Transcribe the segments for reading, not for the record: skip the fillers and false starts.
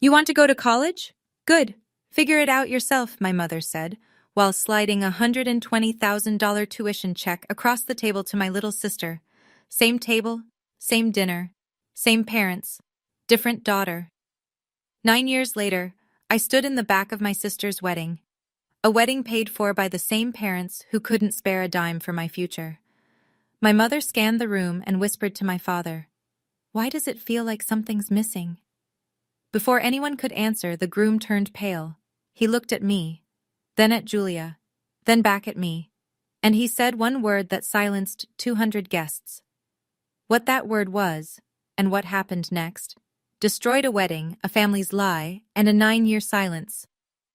You want to go to college? Good. Figure it out yourself, my mother said, while sliding a $120,000 tuition check across the table to my little sister. Same table, same dinner, same parents, different daughter. 9 years later, I stood in the back of my sister's wedding. A wedding paid for by the same parents who couldn't spare a dime for my future. My mother scanned the room and whispered to my father, "Why does it feel like something's missing?" Before anyone could answer, the groom turned pale. He looked at me, then at Julia, then back at me, and he said one word that silenced 200 guests. What that word was, and what happened next, destroyed a wedding, a family's lie, and a 9-year silence,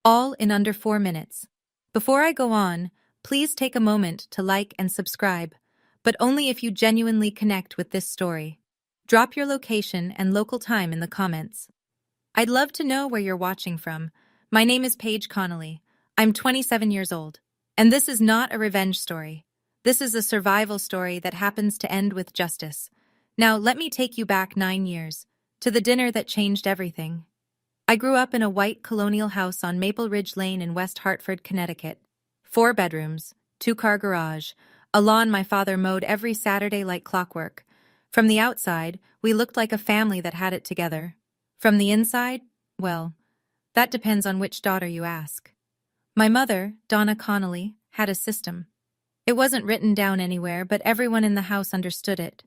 all in under 4 minutes. Before I go on, please take a moment to like and subscribe, but only if you genuinely connect with this story. Drop your location and local time in the comments. I'd love to know where you're watching from. My name is Paige Connelly. I'm 27 years old. And this is not a revenge story. This is a survival story that happens to end with justice. Now, let me take you back 9 years, to the dinner that changed everything. I grew up in a white colonial house on Maple Ridge Lane in West Hartford, Connecticut. 4 bedrooms, 2-car garage, a lawn my father mowed every Saturday like clockwork. From the outside, we looked like a family that had it together. From the inside, well, that depends on which daughter you ask. My mother, Donna Connelly, had a system. It wasn't written down anywhere, but everyone in the house understood it.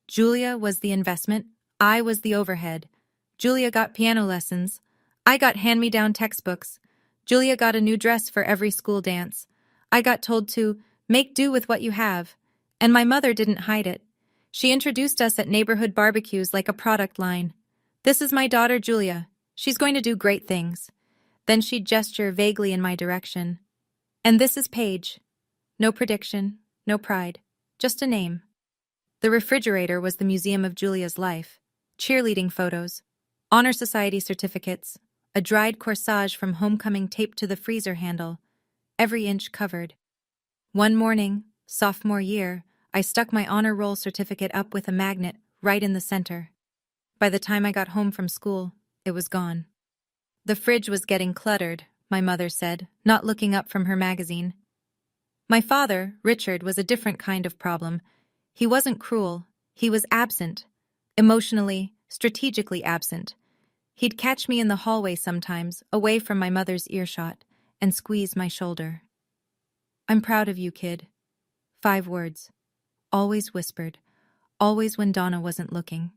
Julia was the investment, I was the overhead. Julia got piano lessons, I got hand-me-down textbooks. Julia got a new dress for every school dance. I got told to make do with what you have, and my mother didn't hide it. She introduced us at neighborhood barbecues like a product line. "This is my daughter Julia. She's going to do great things." Then she'd gesture vaguely in my direction. "And this is Paige." No prediction, no pride, just a name. The refrigerator was the museum of Julia's life. Cheerleading photos, honor society certificates, a dried corsage from homecoming taped to the freezer handle, every inch covered. One morning, sophomore year, I stuck my honor roll certificate up with a magnet right in the center. By the time I got home from school, it was gone. The fridge was getting cluttered, my mother said, not looking up from her magazine. My father, Richard, was a different kind of problem. He wasn't cruel, he was absent. Emotionally, strategically absent. He'd catch me in the hallway sometimes, away from my mother's earshot, and squeeze my shoulder. "I'm proud of you, kid." 5 words. Always whispered, always when Donna wasn't looking.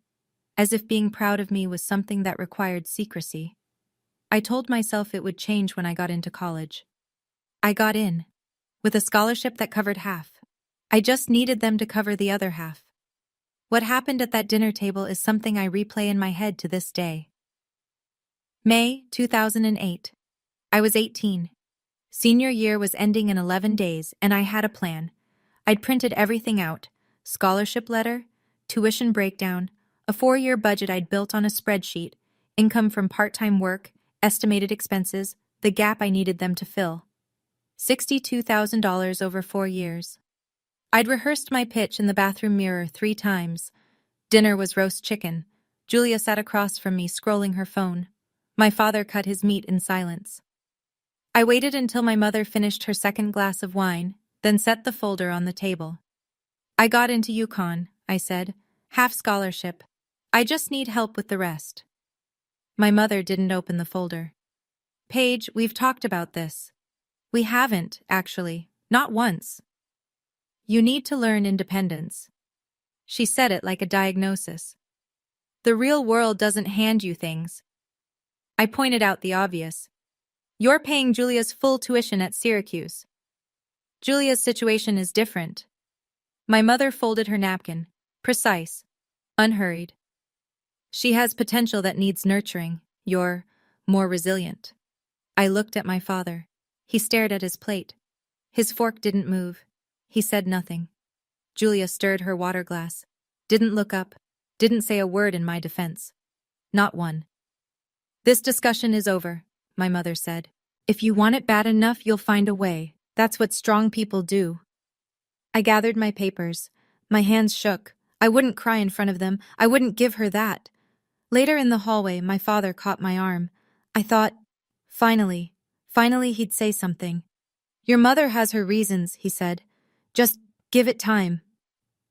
As if being proud of me was something that required secrecy. I told myself it would change when I got into college. I got in, with a scholarship that covered half. I just needed them to cover the other half. What happened at that dinner table is something I replay in my head to this day. May 2008. I was 18. Senior year was ending in 11 days, and I had a plan. I'd printed everything out: scholarship letter, tuition breakdown, a 4-year budget I'd built on a spreadsheet, income from part-time work, estimated expenses, the gap I needed them to fill. $62,000 over 4 years. I'd rehearsed my pitch in the bathroom mirror 3 times. Dinner was roast chicken. Julia sat across from me, scrolling her phone. My father cut his meat in silence. I waited until my mother finished her second glass of wine, then set the folder on the table. "I got into UConn," I said. "Half scholarship. I just need help with the rest." My mother didn't open the folder. "Paige, we've talked about this." "We haven't, actually. Not once." "You need to learn independence." She said it like a diagnosis. "The real world doesn't hand you things." I pointed out the obvious. "You're paying Julia's full tuition at Syracuse. Julia's situation is different." My mother folded her napkin. Precise. Unhurried. "She has potential that needs nurturing. You're more resilient." I looked at my father. He stared at his plate. His fork didn't move. He said nothing. Julia stirred her water glass. Didn't look up. Didn't say a word in my defense. Not one. "This discussion is over," my mother said. "If you want it bad enough, you'll find a way. That's what strong people do." I gathered my papers. My hands shook. I wouldn't cry in front of them. I wouldn't give her that. Later in the hallway, my father caught my arm. I thought, finally he'd say something. Your mother has her reasons, he said. Just give it time.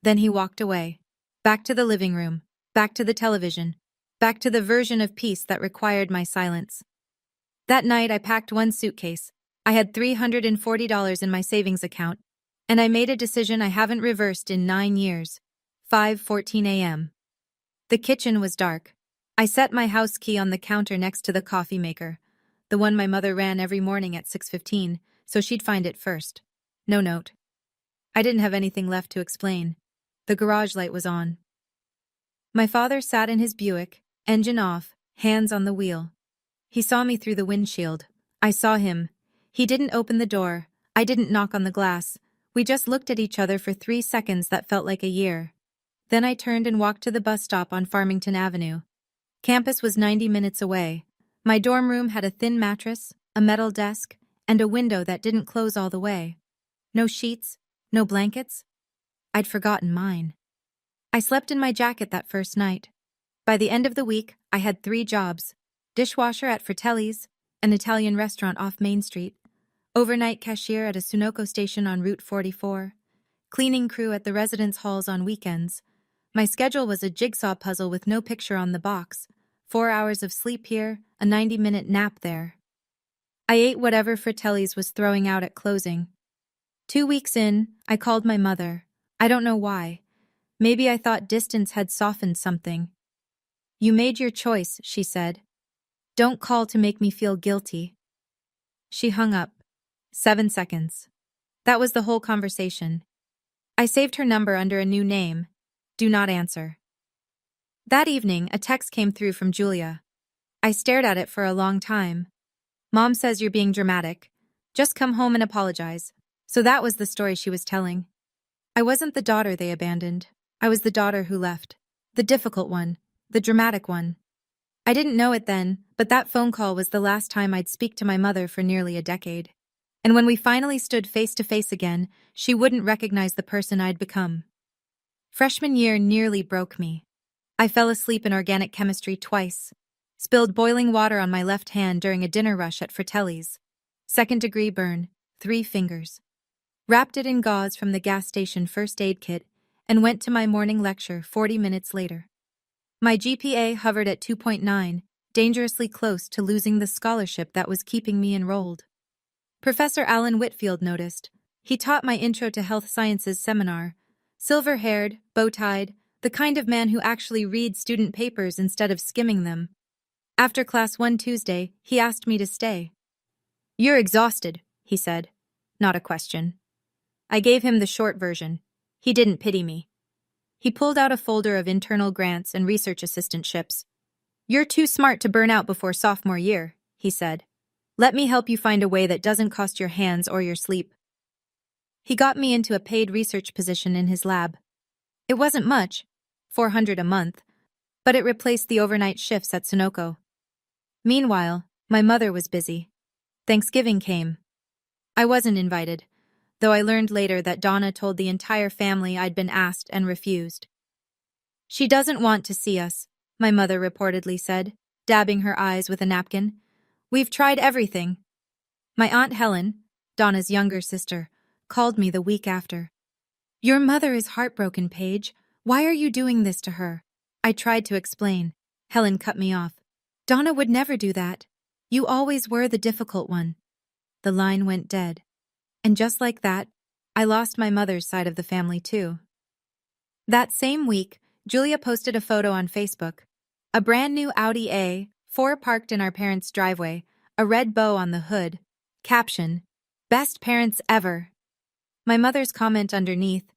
Then he walked away. Back to the living room. Back to the television. Back to the version of peace that required my silence. That night I packed one suitcase. I had $340 in my savings account, and I made a decision I haven't reversed in 9 years. 5:14 a.m. The kitchen was dark. I set my house key on the counter next to the coffee maker, the one my mother ran every morning at 6:15, so she'd find it first. No note. I didn't have anything left to explain. The garage light was on. My father sat in his Buick, engine off, hands on the wheel. He saw me through the windshield. I saw him. He didn't open the door. I didn't knock on the glass. We just looked at each other for 3 seconds that felt like a year. Then I turned and walked to the bus stop on Farmington Avenue. Campus was 90 minutes away. My dorm room had a thin mattress, a metal desk, and a window that didn't close all the way. No sheets, no blankets. I'd forgotten mine. I slept in my jacket that first night. By the end of the week, I had 3 jobs: dishwasher at Fratelli's, an Italian restaurant off Main Street, overnight cashier at a Sunoco station on Route 44, cleaning crew at the residence halls on weekends. My schedule was a jigsaw puzzle with no picture on the box. 4 hours of sleep here, a 90-minute nap there. I ate whatever Fratelli's was throwing out at closing. 2 weeks in, I called my mother. I don't know why. Maybe I thought distance had softened something. You made your choice, she said. Don't call to make me feel guilty. She hung up. 7 seconds. That was the whole conversation. I saved her number under a new name. Do not answer. That evening, a text came through from Julia. I stared at it for a long time. Mom says you're being dramatic. Just come home and apologize. So that was the story she was telling. I wasn't the daughter they abandoned. I was the daughter who left. The difficult one. The dramatic one. I didn't know it then, but that phone call was the last time I'd speak to my mother for nearly a decade. And when we finally stood face to face again, she wouldn't recognize the person I'd become. Freshman year nearly broke me. I fell asleep in organic chemistry twice. Spilled boiling water on my left hand during a dinner rush at Fratelli's. 2nd-degree burn, 3 fingers. Wrapped it in gauze from the gas station first aid kit and went to my morning lecture 40 minutes later. My GPA hovered at 2.9, dangerously close to losing the scholarship that was keeping me enrolled. Professor Alan Whitfield noticed. He taught my Intro to Health Sciences seminar. Silver-haired, bow-tied, the kind of man who actually reads student papers instead of skimming them. After class one Tuesday, he asked me to stay. You're exhausted, he said. Not a question. I gave him the short version. He didn't pity me. He pulled out a folder of internal grants and research assistantships. You're too smart to burn out before sophomore year, he said. Let me help you find a way that doesn't cost your hands or your sleep. He got me into a paid research position in his lab. It wasn't much, $400 a month, but it replaced the overnight shifts at Sunoco. Meanwhile, my mother was busy. Thanksgiving came. I wasn't invited, though I learned later that Donna told the entire family I'd been asked and refused. She doesn't want to see us, my mother reportedly said, dabbing her eyes with a napkin. We've tried everything. My Aunt Helen, Donna's younger sister, called me the week after. Your mother is heartbroken, Paige. Why are you doing this to her? I tried to explain. Helen cut me off. Donna would never do that. You always were the difficult one. The line went dead. And just like that, I lost my mother's side of the family too. That same week, Julia posted a photo on Facebook. A brand new Audi A4 parked in our parents' driveway, a red bow on the hood. Caption, Best parents ever. My mother's comment underneath,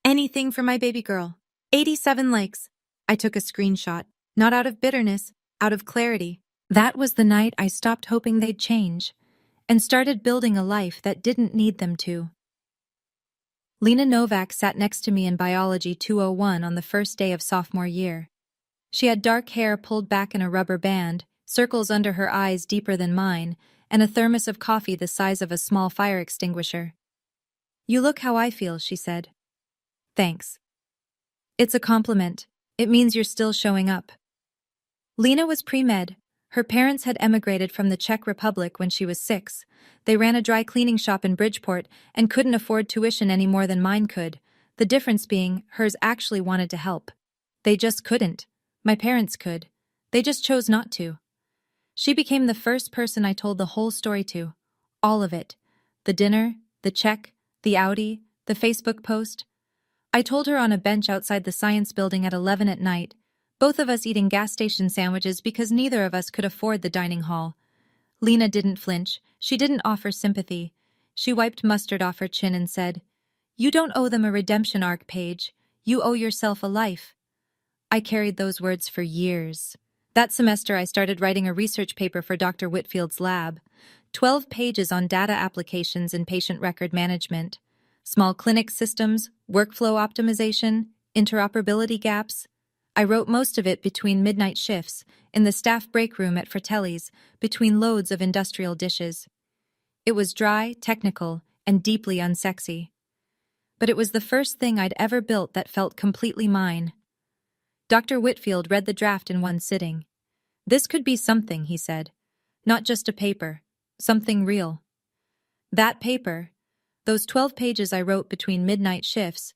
anything for my baby girl. 87 likes. I took a screenshot, not out of bitterness, out of clarity. That was the night I stopped hoping they'd change and started building a life that didn't need them to. Lena Novak sat next to me in Biology 201 on the first day of sophomore year. She had dark hair pulled back in a rubber band, circles under her eyes deeper than mine, and a thermos of coffee the size of a small fire extinguisher. You look how I feel, she said. Thanks. It's a compliment. It means you're still showing up. Lena was pre-med, Her parents had emigrated from the Czech Republic when she was 6. They ran a dry cleaning shop in Bridgeport and couldn't afford tuition any more than mine could, the difference being hers actually wanted to help. They just couldn't. My parents could. They just chose not to. She became the first person I told the whole story to. All of it. The dinner, the check, the Audi, the Facebook post. I told her on a bench outside the science building at 11 at night, both of us eating gas station sandwiches because neither of us could afford the dining hall. Lena didn't flinch. She didn't offer sympathy. She wiped mustard off her chin and said, "You don't owe them a redemption arc, Paige. You owe yourself a life." I carried those words for years. That semester I started writing a research paper for Dr. Whitfield's lab. 12 pages on data applications and patient record management. Small clinic systems, workflow optimization, interoperability gaps. I wrote most of it between midnight shifts, in the staff break room at Fratelli's, between loads of industrial dishes. It was dry, technical, and deeply unsexy. But it was the first thing I'd ever built that felt completely mine. Dr. Whitfield read the draft in one sitting. "This could be something," he said. "Not just a paper. Something real." That paper, those 12 pages I wrote between midnight shifts,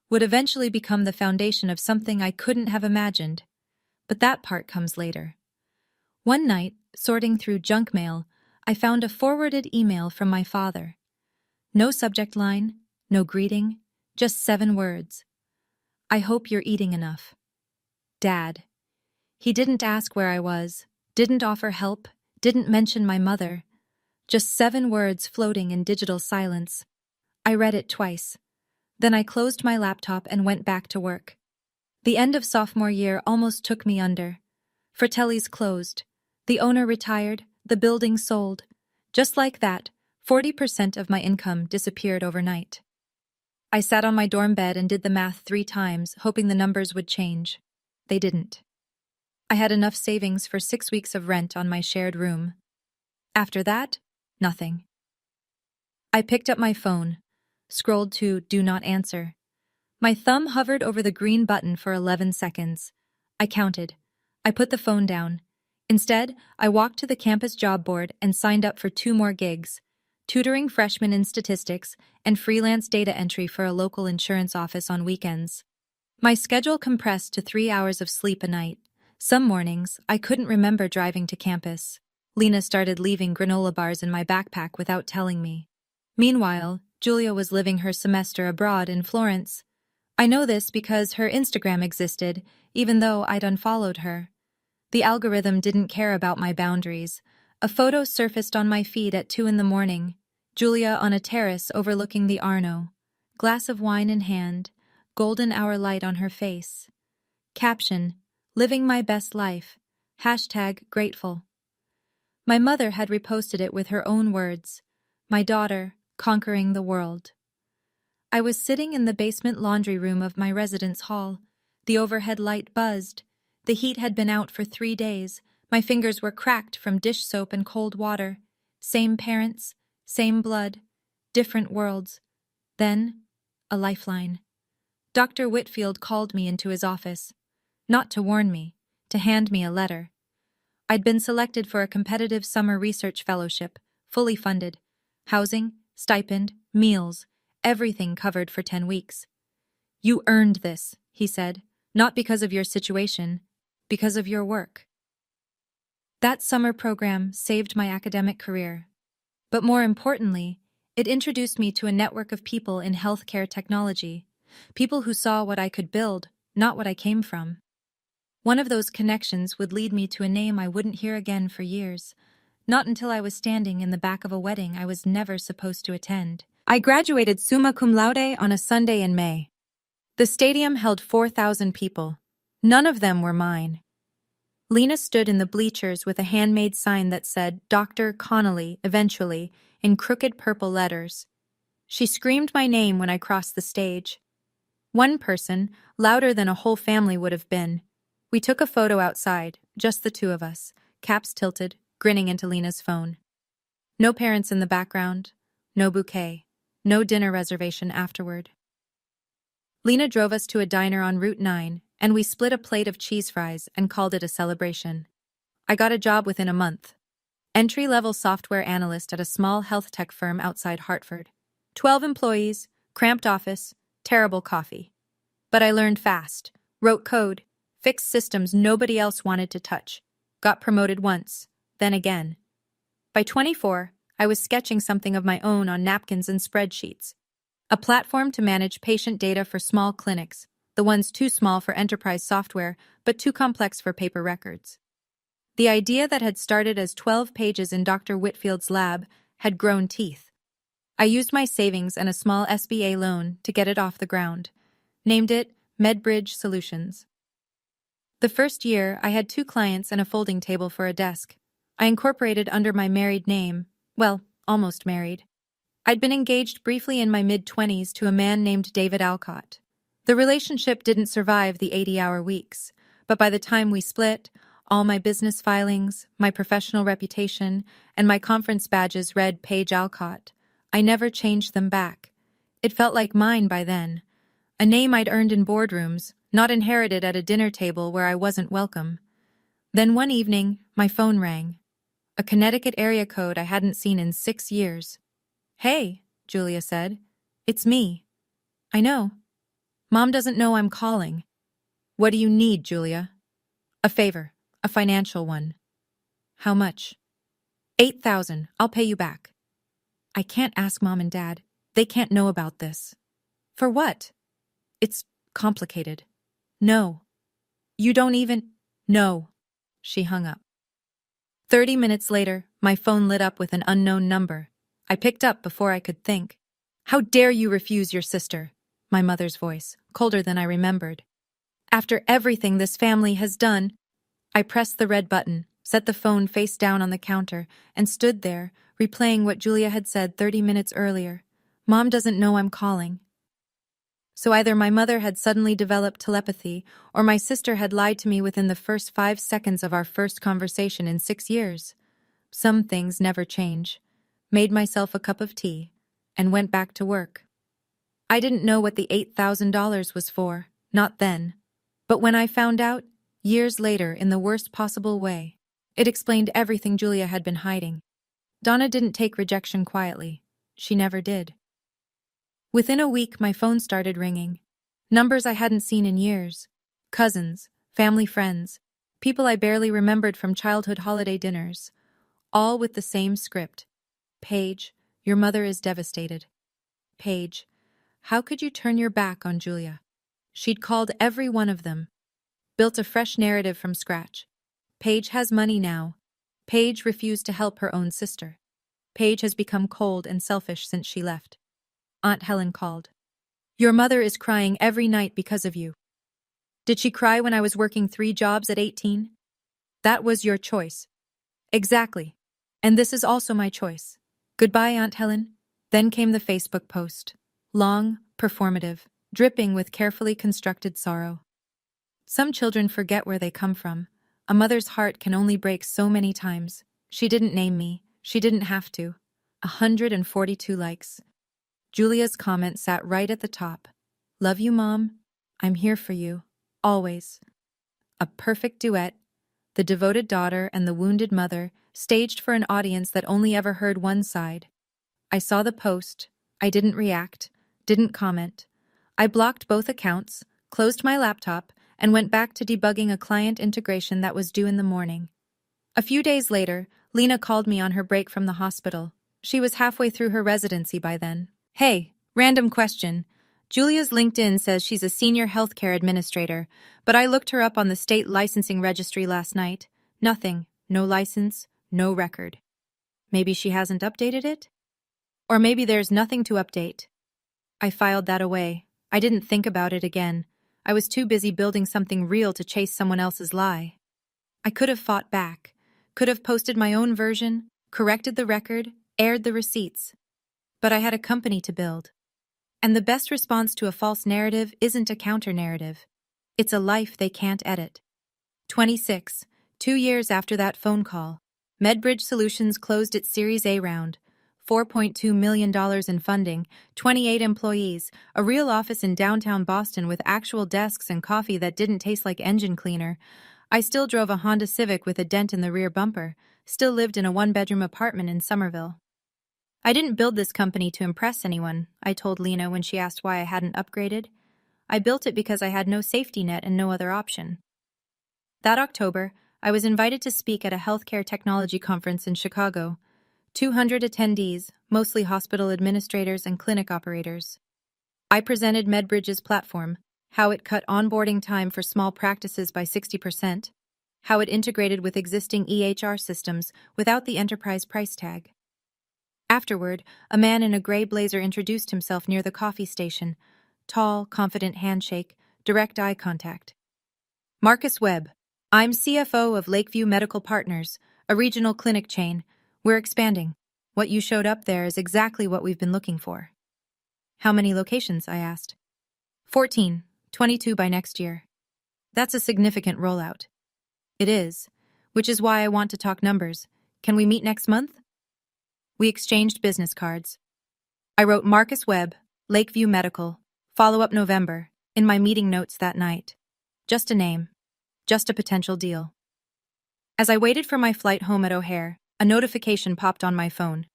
would eventually become the foundation of something I couldn't have imagined. But that part comes later. One night, sorting through junk mail, I found a forwarded email from my father. No subject line, no greeting, just 7 words. "I hope you're eating enough. Dad." He didn't ask where I was, didn't offer help, didn't mention my mother. Just 7 words floating in digital silence. I read it twice. Then I closed my laptop and went back to work. The end of sophomore year almost took me under. Fratelli's closed. The owner retired, the building sold. Just like that, 40% of my income disappeared overnight. I sat on my dorm bed and did the math 3 times, hoping the numbers would change. They didn't. I had enough savings for 6 weeks of rent on my shared room. After that, nothing. I picked up my phone, scrolled to Do Not Answer. My thumb hovered over the green button for 11 seconds. I counted. I put the phone down. Instead, I walked to the campus job board and signed up for 2 more gigs: tutoring freshmen in statistics and freelance data entry for a local insurance office on weekends. My schedule compressed to 3 hours of sleep a night. Some mornings, I couldn't remember driving to campus. Lena started leaving granola bars in my backpack without telling me. Meanwhile, Julia was living her semester abroad in Florence. I know this because her Instagram existed, even though I'd unfollowed her. The algorithm didn't care about my boundaries. A photo surfaced on my feed at 2 in the morning. Julia on a terrace overlooking the Arno. Glass of wine in hand, golden hour light on her face. Caption: "Living my best life. #grateful." My mother had reposted it with her own words. "My daughter, conquering the world." I was sitting in the basement laundry room of my residence hall. The overhead light buzzed. The heat had been out for 3 days. My fingers were cracked from dish soap and cold water. Same parents, same blood, different worlds. Then, a lifeline. Dr. Whitfield called me into his office. Not to warn me, to hand me a letter. I'd been selected for a competitive summer research fellowship, fully funded. Housing, stipend, meals, everything covered for 10 weeks. "You earned this," he said, "not because of your situation, because of your work." That summer program saved my academic career. But more importantly, it introduced me to a network of people in healthcare technology, people who saw what I could build, not what I came from. One of those connections would lead me to a name I wouldn't hear again for years, not until I was standing in the back of a wedding I was never supposed to attend. I graduated summa cum laude on a Sunday in May. The stadium held 4,000 people. None of them were mine. Lena stood in the bleachers with a handmade sign that said Dr. Connelly, eventually, in crooked purple letters. She screamed my name when I crossed the stage. One person, louder than a whole family would have been. We took a photo outside, just the 2 of us, caps tilted, grinning into Lena's phone. No parents in the background, no bouquet, no dinner reservation afterward. Lena drove us to a diner on Route 9, and we split a plate of cheese fries and called it a celebration. I got a job within a month. Entry-level software analyst at a small health tech firm outside Hartford. 12 employees, cramped office, terrible coffee. But I learned fast, wrote code, fixed systems nobody else wanted to touch, got promoted once, then again. By 24, I was sketching something of my own on napkins and spreadsheets. A platform to manage patient data for small clinics, the ones too small for enterprise software, but too complex for paper records. The idea that had started as 12 pages in Dr. Whitfield's lab had grown teeth. I used my savings and a small SBA loan to get it off the ground. Named it MedBridge Solutions. The first year, I had 2 clients and a folding table for a desk. I incorporated under my married name, well, almost married. I'd been engaged briefly in my mid-20s to a man named David Alcott. The relationship didn't survive the 80-hour weeks, but by the time we split, all my business filings, my professional reputation, and my conference badges read Paige Alcott. I never changed them back. It felt like mine by then. A name I'd earned in boardrooms, not inherited at a dinner table where I wasn't welcome. Then one evening, my phone rang. A Connecticut area code I hadn't seen in 6 years. "Hey," Julia said. "It's me." "I know. Mom doesn't know I'm calling." "What do you need, Julia?" "A favor. A financial one." "How much?" $8,000. I'll pay you back." "I can't ask Mom and Dad. They can't know about this." "For what?" "It's complicated." "No." "You don't even—" "No." She hung up. 30 minutes later, my phone lit up with an unknown number. I picked up before I could think. "How dare you refuse your sister?" My mother's voice, colder than I remembered. "After everything this family has done." I pressed the red button, set the phone face down on the counter, and stood there, replaying what Julia had said 30 minutes earlier. "Mom doesn't know I'm calling." So either my mother had suddenly developed telepathy, or my sister had lied to me within the first 5 seconds of our first conversation in 6 years. Some things never change. Made myself a cup of tea, and went back to work. I didn't know what the $8,000 was for, not then. But when I found out, years later in the worst possible way, it explained everything Julia had been hiding. Donna didn't take rejection quietly. She never did. Within a week, my phone started ringing. Numbers I hadn't seen in years. Cousins, family friends, people I barely remembered from childhood holiday dinners. All with the same script. "Paige, your mother is devastated." "Paige, how could you turn your back on Julia?" She'd called every one of them. Built a fresh narrative from scratch. Paige has money now. Paige refused to help her own sister. Paige has become cold and selfish since she left. Aunt Helen called. "Your mother is crying every night because of you." "Did she cry when I was working 3 jobs at 18? "That was your choice." "Exactly. And this is also my choice. Goodbye, Aunt Helen." Then came the Facebook post. Long, performative, dripping with carefully constructed sorrow. Some children forget where they come from. A mother's heart can only break so many times. She didn't name me. She didn't have to. 142 likes. Julia's comment sat right at the top. "Love you, Mom. I'm here for you. Always." A perfect duet. The devoted daughter and the wounded mother, staged for an audience that only ever heard one side. I saw the post. I didn't react. Didn't comment. I blocked both accounts, closed my laptop, and went back to debugging a client integration that was due in the morning. A few days later, Lena called me on her break from the hospital. She was halfway through her residency by then. "Hey, random question. Julia's LinkedIn says she's a senior healthcare administrator, but I looked her up on the state licensing registry last night. Nothing. No license, no record. Maybe she hasn't updated it? Or maybe there's nothing to update." I filed that away. I didn't think about it again. I was too busy building something real to chase someone else's lie. I could have fought back. Could have posted my own version, corrected the record, aired the receipts. But I had a company to build. And the best response to a false narrative isn't a counter-narrative. It's a life they can't edit. 26. 2 years after that phone call, MedBridge Solutions closed its Series A round. $4.2 million in funding, 28 employees, a real office in downtown Boston with actual desks and coffee that didn't taste like engine cleaner. I still drove a Honda Civic with a dent in the rear bumper, still lived in a one-bedroom apartment in Somerville. I didn't build this company to impress anyone, I told Lena when she asked why I hadn't upgraded. I built it because I had no safety net and no other option. That October, I was invited to speak at a healthcare technology conference in Chicago. 200 attendees, mostly hospital administrators and clinic operators. I presented MedBridge's platform, how it cut onboarding time for small practices by 60%, how it integrated with existing EHR systems without the enterprise price tag. Afterward, a man in a gray blazer introduced himself near the coffee station. Tall, confident handshake, direct eye contact. Marcus Webb. I'm CFO of Lakeview Medical Partners, a regional clinic chain. We're expanding. What you showed up there is exactly what we've been looking for. How many locations? I asked. 14, 22 by next year. That's a significant rollout. It is, which is why I want to talk numbers. Can we meet next month? We exchanged business cards. I wrote Marcus Webb, Lakeview Medical, follow-up November, in my meeting notes that night. Just a name. Just a potential deal. As I waited for my flight home at O'Hare, a notification popped on my phone.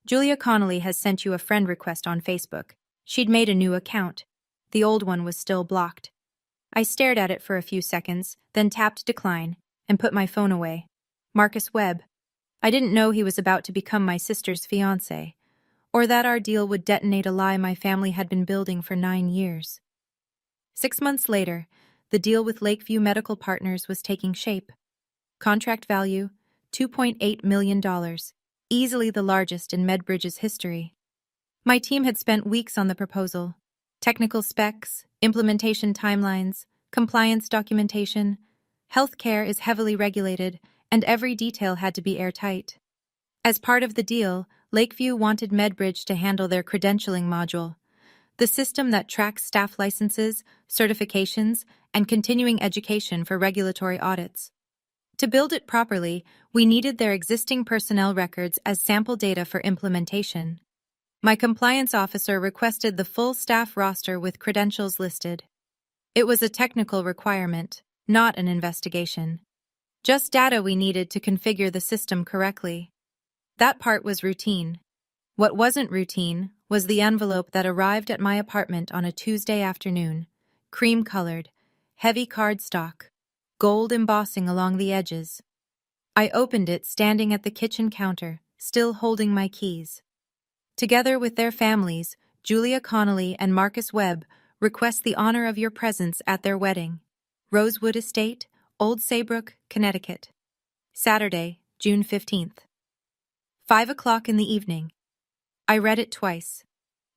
Julia Connelly has sent you a friend request on Facebook. She'd made a new account. The old one was still blocked. I stared at it for a few seconds, then tapped decline, and put my phone away. Marcus Webb. I didn't know he was about to become my sister's fiancé, or that our deal would detonate a lie my family had been building for 9 years. 6 months later, the deal with Lakeview Medical Partners was taking shape. Contract value, $2.8 million, easily the largest in MedBridge's history. My team had spent weeks on the proposal. Technical specs, implementation timelines, compliance documentation. Healthcare is heavily regulated, and every detail had to be airtight. As part of the deal, Lakeview wanted MedBridge to handle their credentialing module, the system that tracks staff licenses, certifications, and continuing education for regulatory audits. To build it properly, we needed their existing personnel records as sample data for implementation. My compliance officer requested the full staff roster with credentials listed. It was a technical requirement, not an investigation. Just data we needed to configure the system correctly. That part was routine. What wasn't routine was the envelope that arrived at my apartment on a Tuesday afternoon, cream-colored, heavy cardstock, gold embossing along the edges. I opened it standing at the kitchen counter, still holding my keys. Together with their families, Julia Connelly and Marcus Webb request the honor of your presence at their wedding. Rosewood Estate, Old Saybrook, Connecticut. Saturday, June 15th. 5 o'clock in the evening. I read it twice.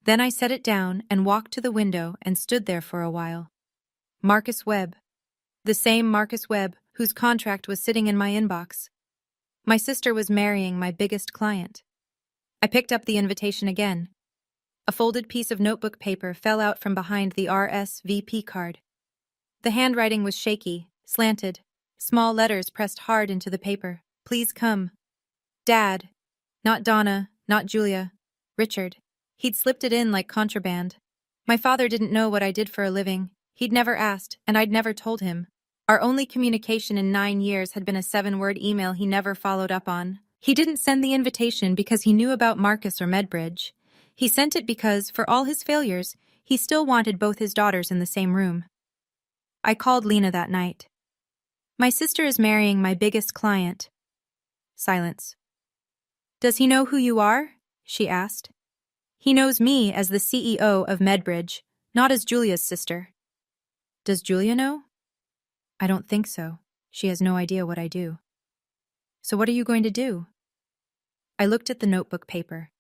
Then I set it down and walked to the window and stood there for a while. Marcus Webb. The same Marcus Webb whose contract was sitting in my inbox. My sister was marrying my biggest client. I picked up the invitation again. A folded piece of notebook paper fell out from behind the RSVP card. The handwriting was shaky, slanted, small letters pressed hard into the paper. Please come. Dad. Not Donna, not Julia. Richard. He'd slipped it in like contraband. My father didn't know what I did for a living. He'd never asked, and I'd never told him. Our only communication in 9 years had been a 7-word email he never followed up on. He didn't send the invitation because he knew about Marcus or MedBridge. He sent it because, for all his failures, he still wanted both his daughters in the same room. I called Lena that night. My sister is marrying my biggest client. Silence. Does he know who you are? She asked. He knows me as the CEO of MedBridge, not as Julia's sister. Does Julia know? I don't think so. She has no idea what I do. So what are you going to do? I looked at the notebook paper.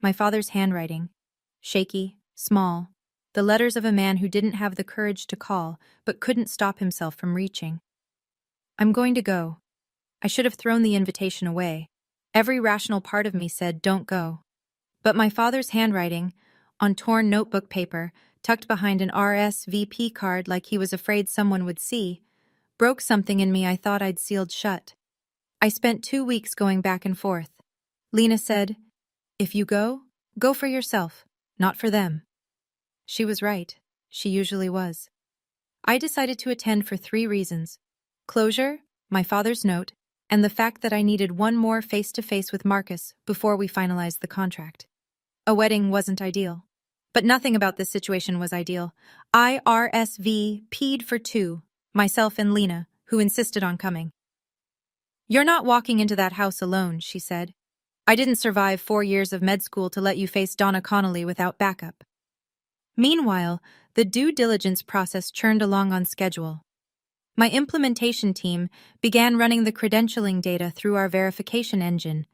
My father's handwriting. Shaky, small. The letters of a man who didn't have the courage to call, but couldn't stop himself from reaching. I'm going to go. I should have thrown the invitation away. Every rational part of me said, don't go. But my father's handwriting, on torn notebook paper, tucked behind an RSVP card like he was afraid someone would see, broke something in me I thought I'd sealed shut. I spent 2 weeks going back and forth. Lena said, if you go, go for yourself, not for them. She was right. She usually was. I decided to attend for 3 reasons. Closure, my father's note, and the fact that I needed one more face-to-face with Marcus before we finalized the contract. A wedding wasn't ideal. But nothing about this situation was ideal. I RSVP'd for two, myself and Lena, who insisted on coming. "You're not walking into that house alone," she said. "I didn't survive 4 years of med school to let you face Donna Connelly without backup." Meanwhile, the due diligence process churned along on schedule. My implementation team began running the credentialing data through our verification engine.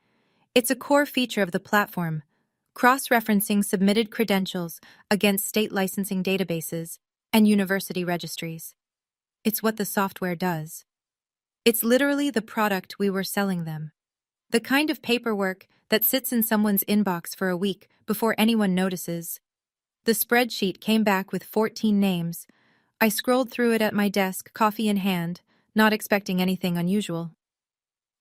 It's a core feature of the platform, cross-referencing submitted credentials against state licensing databases and university registries. It's what the software does. It's literally the product we were selling them. The kind of paperwork that sits in someone's inbox for a week before anyone notices. The spreadsheet came back with 14 names. I scrolled through it at my desk, coffee in hand, not expecting anything unusual.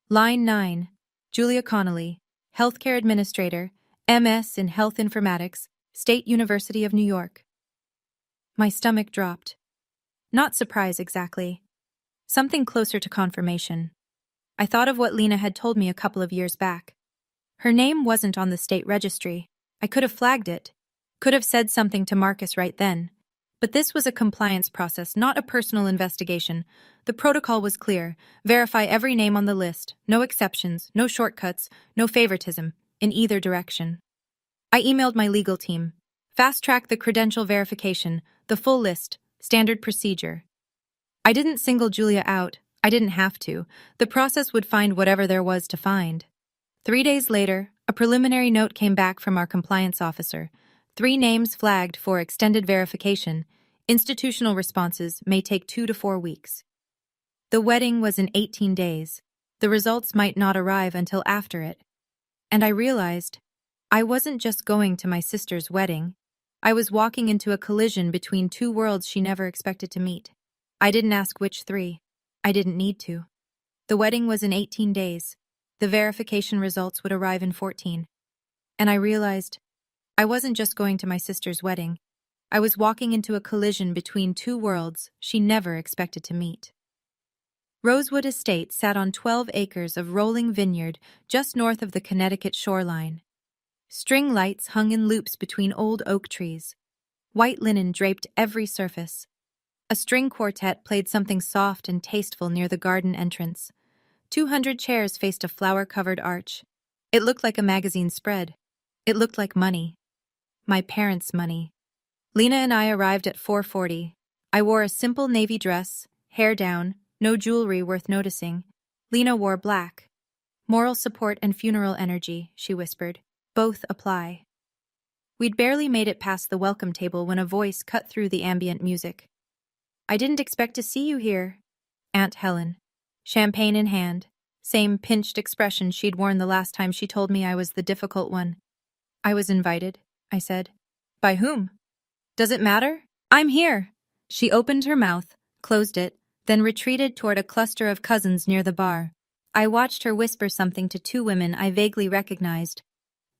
Line 9, Julia Connelly, Healthcare Administrator, MS in Health Informatics, State University of New York. My stomach dropped. Not surprise exactly. Something closer to confirmation. I thought of what Lena had told me a couple of years back. Her name wasn't on the state registry. I could have flagged it. Could have said something to Marcus right then. But this was a compliance process, not a personal investigation. The protocol was clear. Verify every name on the list. No exceptions, no shortcuts, no favoritism, in either direction. I emailed my legal team. Fast-track the credential verification, the full list, standard procedure. I didn't single Julia out. I didn't have to. The process would find whatever there was to find. 3 days later, a preliminary note came back from our compliance officer. 3 names flagged for extended verification. Institutional responses may take 2 to 4 weeks. The wedding was in 18 days. The results might not arrive until after it. And I realized I wasn't just going to my sister's wedding. I was walking into a collision between 2 worlds she never expected to meet. I didn't ask which 3. I didn't need to. The wedding was in 18 days. The verification results would arrive in 14. And I realized I wasn't just going to my sister's wedding. I was walking into a collision between 2 worlds she never expected to meet. Rosewood Estate sat on 12 acres of rolling vineyard just north of the Connecticut shoreline. String lights hung in loops between old oak trees. White linen draped every surface. A string quartet played something soft and tasteful near the garden entrance. 200 chairs faced a flower-covered arch. It looked like a magazine spread. It looked like money. My parents' money. Lena and I arrived at 4:40. I wore a simple navy dress, hair down, no jewelry worth noticing. Lena wore black. "Moral support and funeral energy," she whispered. "Both apply." We'd barely made it past the welcome table when a voice cut through the ambient music. "I didn't expect to see you here." Aunt Helen. Champagne in hand. Same pinched expression she'd worn the last time she told me I was the difficult one. "I was invited," I said. "By whom?" "Does it matter? I'm here." She opened her mouth, closed it, then retreated toward a cluster of cousins near the bar. I watched her whisper something to 2 women I vaguely recognized.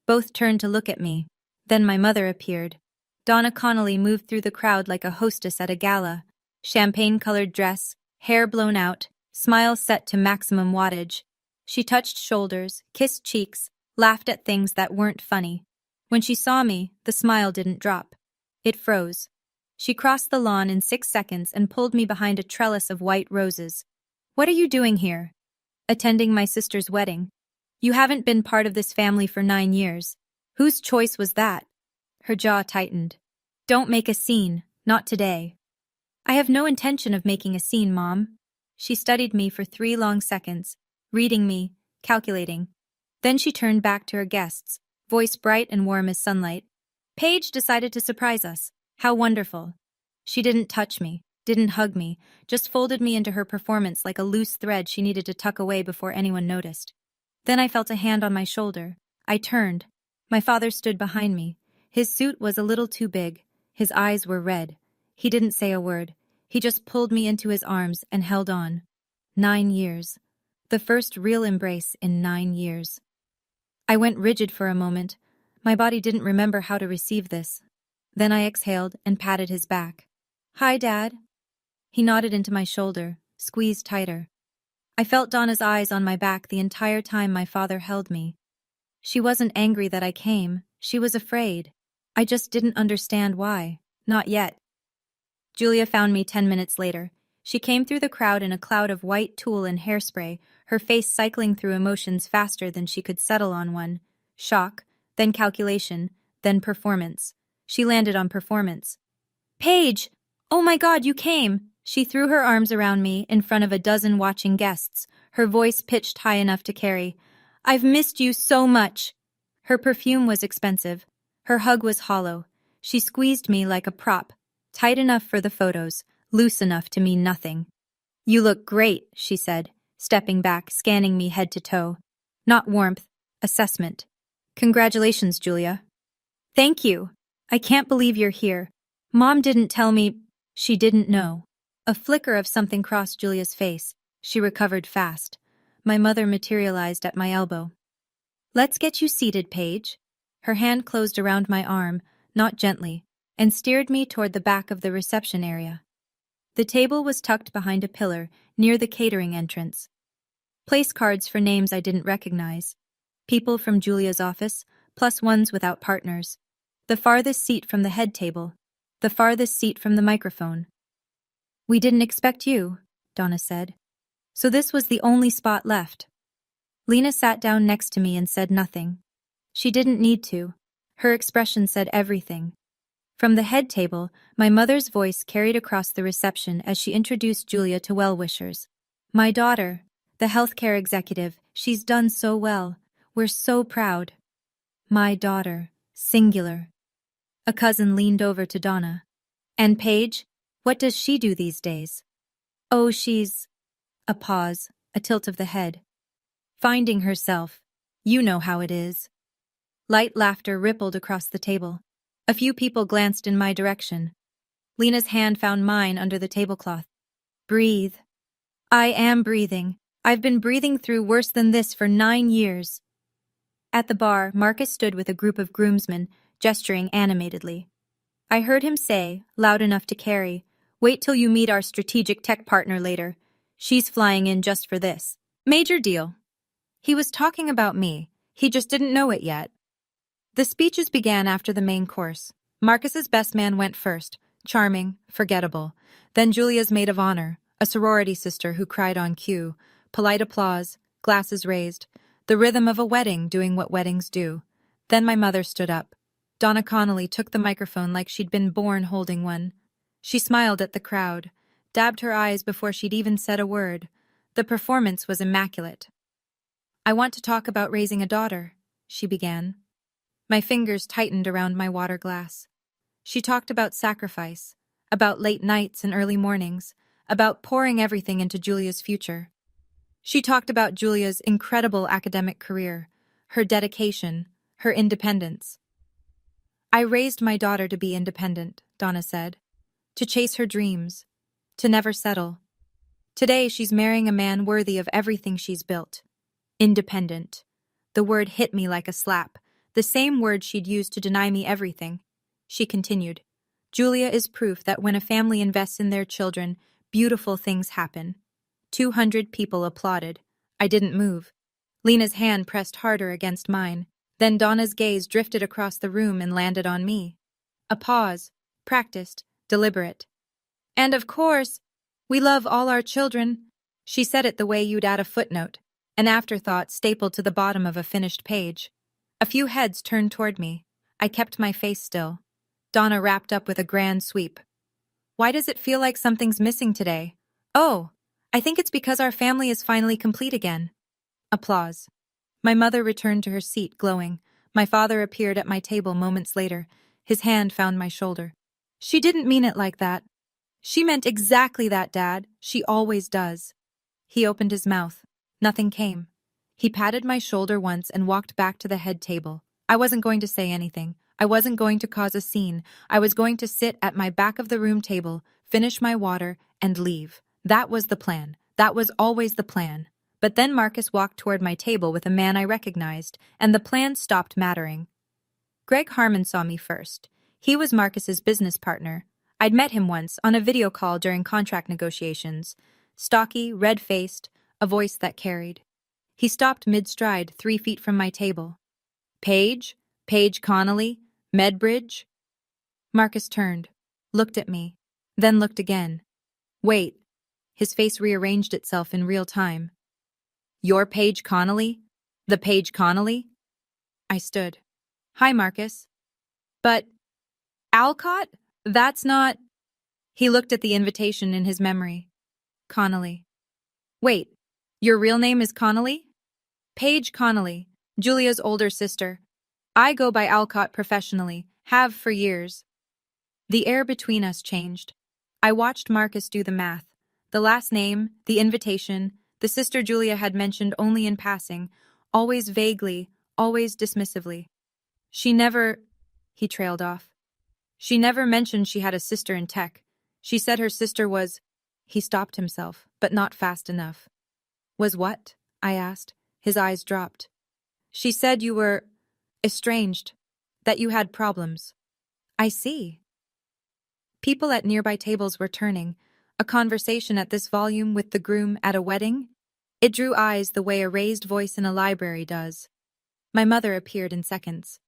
Both turned to look at me. Then my mother appeared. Donna Connelly moved through the crowd like a hostess at a gala. Champagne-colored dress, hair blown out, smile set to maximum wattage. She touched shoulders, kissed cheeks, laughed at things that weren't funny. When she saw me, the smile didn't drop. It froze. She crossed the lawn in 6 seconds and pulled me behind a trellis of white roses. "What are you doing here?" "Attending my sister's wedding." "You haven't been part of this family for 9 years. Whose choice was that?" Her jaw tightened. "Don't make a scene, not today." "I have no intention of making a scene, Mom." She studied me for 3 long seconds, reading me, calculating. Then she turned back to her guests, voice bright and warm as sunlight. "Paige decided to surprise us. How wonderful." She didn't touch me, didn't hug me, just folded me into her performance like a loose thread she needed to tuck away before anyone noticed. Then I felt a hand on my shoulder. I turned. My father stood behind me. His suit was a little too big. His eyes were red. He didn't say a word. He just pulled me into his arms and held on. 9 years. The first real embrace in 9 years. I went rigid for a moment. My body didn't remember how to receive this. Then I exhaled and patted his back. "Hi, Dad." He nodded into my shoulder, squeezed tighter. I felt Donna's eyes on my back the entire time my father held me. She wasn't angry that I came, she was afraid. I just didn't understand why. Not yet. Julia found me 10 minutes later. She came through the crowd in a cloud of white tulle and hairspray, her face cycling through emotions faster than she could settle on one. Shock, then calculation, then performance. She landed on performance. Paige! Oh my God, you came! She threw her arms around me in front of a dozen watching guests, her voice pitched high enough to carry. I've missed you so much! Her perfume was expensive. Her hug was hollow. She squeezed me like a prop, tight enough for the photos, loose enough to mean nothing. You look great, she said, stepping back, scanning me head to toe. Not warmth, assessment. Congratulations, Julia. Thank you. I can't believe you're here. Mom didn't tell me. She didn't know. A flicker of something crossed Julia's face. She recovered fast. My mother materialized at my elbow. Let's get you seated, Paige. Her hand closed around my arm, not gently, and steered me toward the back of the reception area. The table was tucked behind a pillar, near the catering entrance. Place cards for names I didn't recognize. People from Julia's office, plus ones without partners. The farthest seat from the head table. The farthest seat from the microphone. We didn't expect you, Donna said. So this was the only spot left. Lena sat down next to me and said nothing. She didn't need to. Her expression said everything. From the head table, my mother's voice carried across the reception as she introduced Julia to well-wishers. My daughter, the healthcare executive, she's done so well. We're so proud. My daughter, singular. A cousin leaned over to Donna. And Paige, what does she do these days? Oh, she's... A pause, a tilt of the head. Finding herself. You know how it is. Light laughter rippled across the table. A few people glanced in my direction. Lena's hand found mine under the tablecloth. Breathe. I am breathing. I've been breathing through worse than this for 9 years. At the bar, Marcus stood with a group of groomsmen, gesturing animatedly. I heard him say, loud enough to carry, wait till you meet our strategic tech partner later. She's flying in just for this. Major deal. He was talking about me. He just didn't know it yet. The speeches began after the main course. Marcus's best man went first, charming, forgettable. Then Julia's maid of honor, a sorority sister who cried on cue, polite applause, glasses raised, the rhythm of a wedding doing what weddings do. Then my mother stood up. Donna Connelly took the microphone like she'd been born holding one. She smiled at the crowd, dabbed her eyes before she'd even said a word. The performance was immaculate. I want to talk about raising a daughter, she began. My fingers tightened around my water glass. She talked about sacrifice, about late nights and early mornings, about pouring everything into Julia's future. She talked about Julia's incredible academic career, her dedication, her independence. I raised my daughter to be independent, Donna said, to chase her dreams, to never settle. Today she's marrying a man worthy of everything she's built. Independent. The word hit me like a slap, the same word she'd used to deny me everything. She continued, Julia is proof that when a family invests in their children, beautiful things happen. 200 people applauded. I didn't move. Lena's hand pressed harder against mine. Then Donna's gaze drifted across the room and landed on me. A pause, practiced, deliberate. And of course, we love all our children. She said it the way you'd add a footnote, an afterthought stapled to the bottom of a finished page. A few heads turned toward me. I kept my face still. Donna wrapped up with a grand sweep. Why does it feel like something's missing today? Oh, I think it's because our family is finally complete again. Applause. My mother returned to her seat, glowing. My father appeared at my table moments later. His hand found my shoulder. She didn't mean it like that. She meant exactly that, Dad. She always does. He opened his mouth. Nothing came. He patted my shoulder once and walked back to the head table. I wasn't going to say anything. I wasn't going to cause a scene. I was going to sit at my back of the room table, finish my water, and leave. That was the plan. That was always the plan. But then Marcus walked toward my table with a man I recognized, and the plan stopped mattering. Greg Harmon saw me first. He was Marcus's business partner. I'd met him once on a video call during contract negotiations. Stocky, red-faced, a voice that carried. He stopped mid-stride 3 feet from my table. Paige? Paige Connelly? Medbridge? Marcus turned, looked at me, then looked again. Wait. His face rearranged itself in real time. You're Paige Connelly? The Paige Connelly? I stood. Hi, Marcus. But Alcott? That's not... He looked at the invitation in his memory. Connelly. Wait, your real name is Connelly? Paige Connelly, Julia's older sister. I go by Alcott professionally, have for years. The air between us changed. I watched Marcus do the math. The last name, the invitation, the sister Julia had mentioned only in passing, always vaguely, always dismissively. She never... He trailed off. She never mentioned she had a sister in tech. She said her sister was... He stopped himself, but not fast enough. Was what? I asked. His eyes dropped. She said you were... estranged. That you had problems. I see. People at nearby tables were turning. A conversation at this volume with the groom at a wedding? It drew eyes the way a raised voice in a library does. My mother appeared in seconds.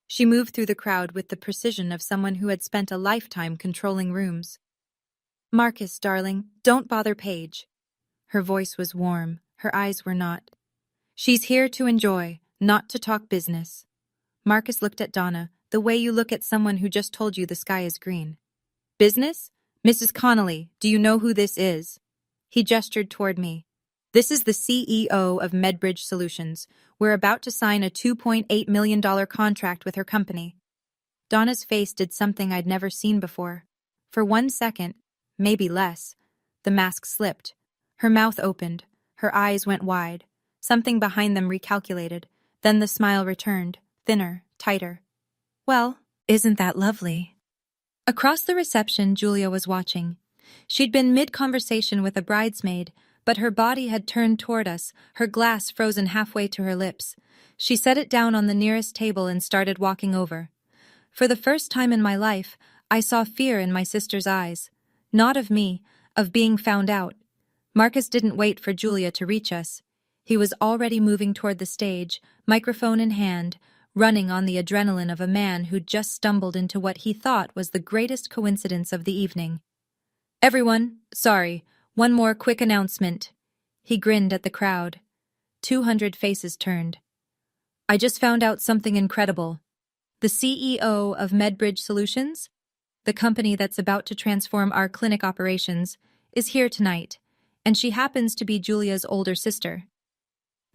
She moved through the crowd with the precision of someone who had spent a lifetime controlling rooms. Marcus, darling, don't bother Paige. Her voice was warm, her eyes were not. She's here to enjoy, not to talk business. Marcus looked at Donna, the way you look at someone who just told you the sky is green. Business? Mrs. Connelly, do you know who this is? He gestured toward me. This is the CEO of Medbridge Solutions. We're about to sign a $2.8 million contract with her company. Donna's face did something I'd never seen before. For 1 second, maybe less, the mask slipped. Her mouth opened. Her eyes went wide. Something behind them recalculated. Then the smile returned, thinner, tighter. Well, isn't that lovely? Across the reception, Julia was watching. She'd been mid-conversation with a bridesmaid, but her body had turned toward us, her glass frozen halfway to her lips. She set it down on the nearest table and started walking over. For the first time in my life, I saw fear in my sister's eyes. Not of me, of being found out. Marcus didn't wait for Julia to reach us. He was already moving toward the stage, microphone in hand, running on the adrenaline of a man who'd just stumbled into what he thought was the greatest coincidence of the evening. Everyone, sorry, one more quick announcement. He grinned at the crowd. 200 faces turned. I just found out something incredible. The CEO of Medbridge Solutions, the company that's about to transform our clinic operations, is here tonight, and she happens to be Julia's older sister.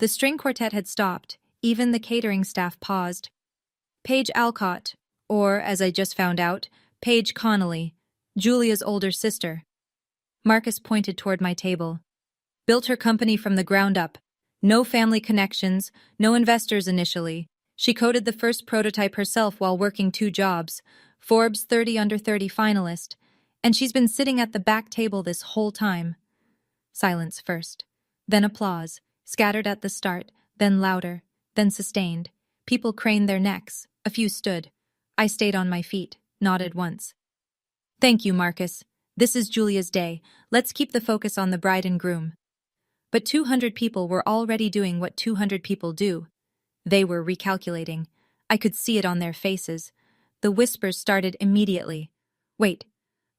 The string quartet had stopped. Even the catering staff paused. Paige Alcott, or, as I just found out, Paige Connelly, Julia's older sister. Marcus pointed toward my table. Built her company from the ground up. No family connections, no investors initially. She coded the first prototype herself while working 2 jobs, Forbes 30 Under 30 finalist, and she's been sitting at the back table this whole time. Silence first, then applause, scattered at the start, then louder. Then sustained. People craned their necks. A few stood. I stayed on my feet, nodded once. Thank you, Marcus. This is Julia's day. Let's keep the focus on the bride and groom. But 200 people were already doing what 200 people do. They were recalculating. I could see it on their faces. The whispers started immediately. Wait,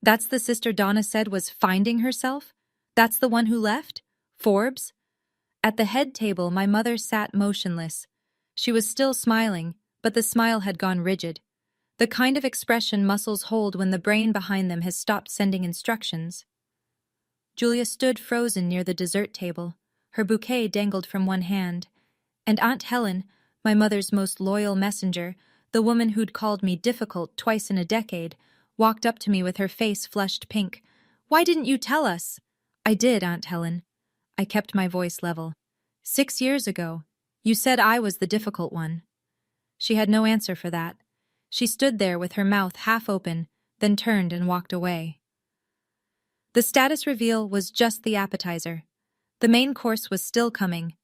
that's the sister Donna said was finding herself? That's the one who left? Forbes? At the head table, my mother sat motionless. She was still smiling, but the smile had gone rigid. The kind of expression muscles hold when the brain behind them has stopped sending instructions. Julia stood frozen near the dessert table. Her bouquet dangled from one hand. And Aunt Helen, my mother's most loyal messenger, the woman who'd called me difficult twice in a decade, walked up to me with her face flushed pink. Why didn't you tell us? I did, Aunt Helen. I kept my voice level. 6 years ago, you said I was the difficult one. She had no answer for that. She stood there with her mouth half open, then turned and walked away. The status reveal was just the appetizer. The main course was still coming,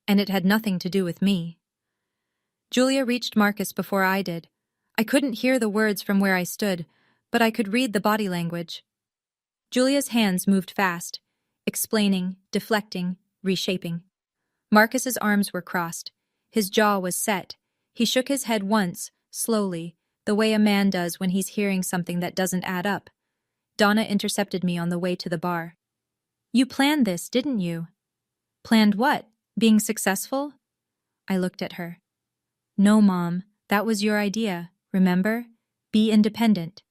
and it had nothing to do with me. Julia reached Marcus before I did. I couldn't hear the words from where I stood, but I could read the body language. Julia's hands moved fast, explaining, deflecting, reshaping. Marcus's arms were crossed. His jaw was set. He shook his head once, slowly, the way a man does when he's hearing something that doesn't add up. Donna intercepted me on the way to the bar. You planned this, didn't you? Planned what? Being successful? I looked at her. No, Mom, that was your idea, remember? Be independent.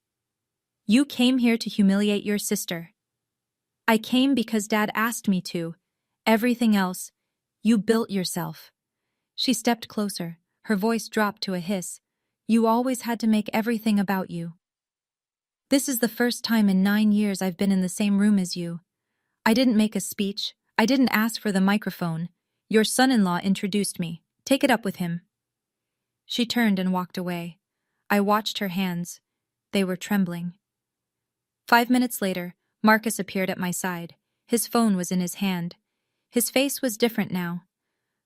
You came here to humiliate your sister. I came because Dad asked me to. Everything else, you built yourself. She stepped closer. Her voice dropped to a hiss. You always had to make everything about you. This is the first time in 9 years I've been in the same room as you. I didn't make a speech. I didn't ask for the microphone. Your son-in-law introduced me. Take it up with him. She turned and walked away. I watched her hands. They were trembling. 5 minutes later, Marcus appeared at my side. His phone was in his hand. His face was different now.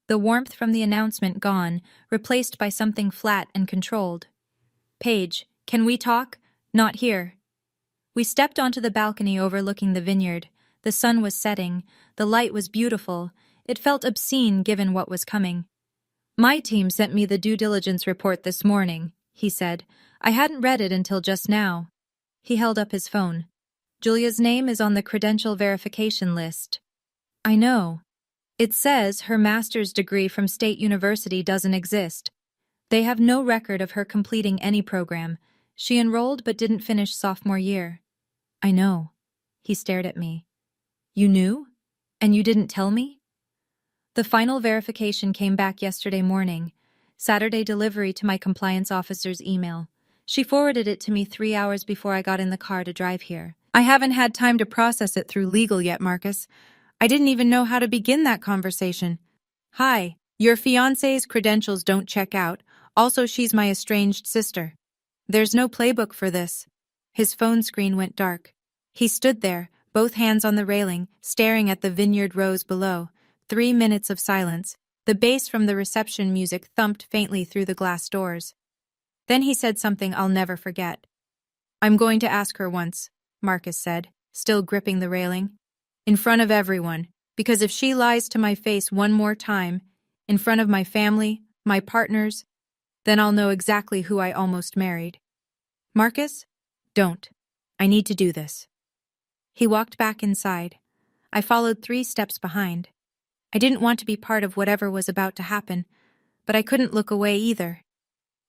The warmth from the announcement gone, replaced by something flat and controlled. Paige, can we talk? Not here. We stepped onto the balcony overlooking the vineyard. The sun was setting. The light was beautiful. It felt obscene given what was coming. My team sent me the due diligence report this morning, he said. I hadn't read it until just now. He held up his phone. Julia's name is on the credential verification list. I know. It says her master's degree from State University doesn't exist. They have no record of her completing any program. She enrolled but didn't finish sophomore year. I know. He stared at me. You knew? And you didn't tell me? The final verification came back yesterday morning. Saturday delivery to my compliance officer's email. She forwarded it to me 3 hours before I got in the car to drive here. I haven't had time to process it through legal yet, Marcus. I didn't even know how to begin that conversation. Hi, your fiancé's credentials don't check out. Also, she's my estranged sister. There's no playbook for this. His phone screen went dark. He stood there, both hands on the railing, staring at the vineyard rows below. 3 minutes of silence. The bass from the reception music thumped faintly through the glass doors. Then he said something I'll never forget. I'm going to ask her once, Marcus said, still gripping the railing. In front of everyone, because if she lies to my face one more time, in front of my family, my partners, then I'll know exactly who I almost married. Marcus, don't. I need to do this. He walked back inside. I followed 3 steps behind. I didn't want to be part of whatever was about to happen, but I couldn't look away either.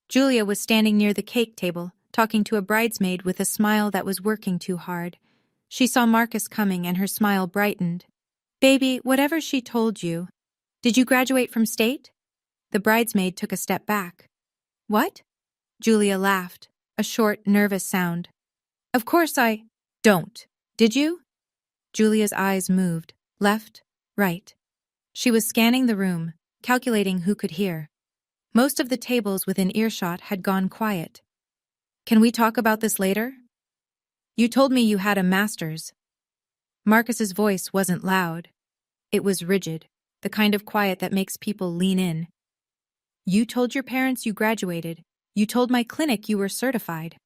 Julia was standing near the cake table, talking to a bridesmaid with a smile that was working too hard. She saw Marcus coming and her smile brightened. Baby, whatever she told you, did you graduate from State? The bridesmaid took a step back. What? Julia laughed, a short, nervous sound. Of course I don't. Did you? Julia's eyes moved, left, right. She was scanning the room, calculating who could hear. Most of the tables within earshot had gone quiet. Can we talk about this later? You told me you had a master's. Marcus's voice wasn't loud. It was rigid, the kind of quiet that makes people lean in. You told your parents you graduated. You told my clinic you were certified.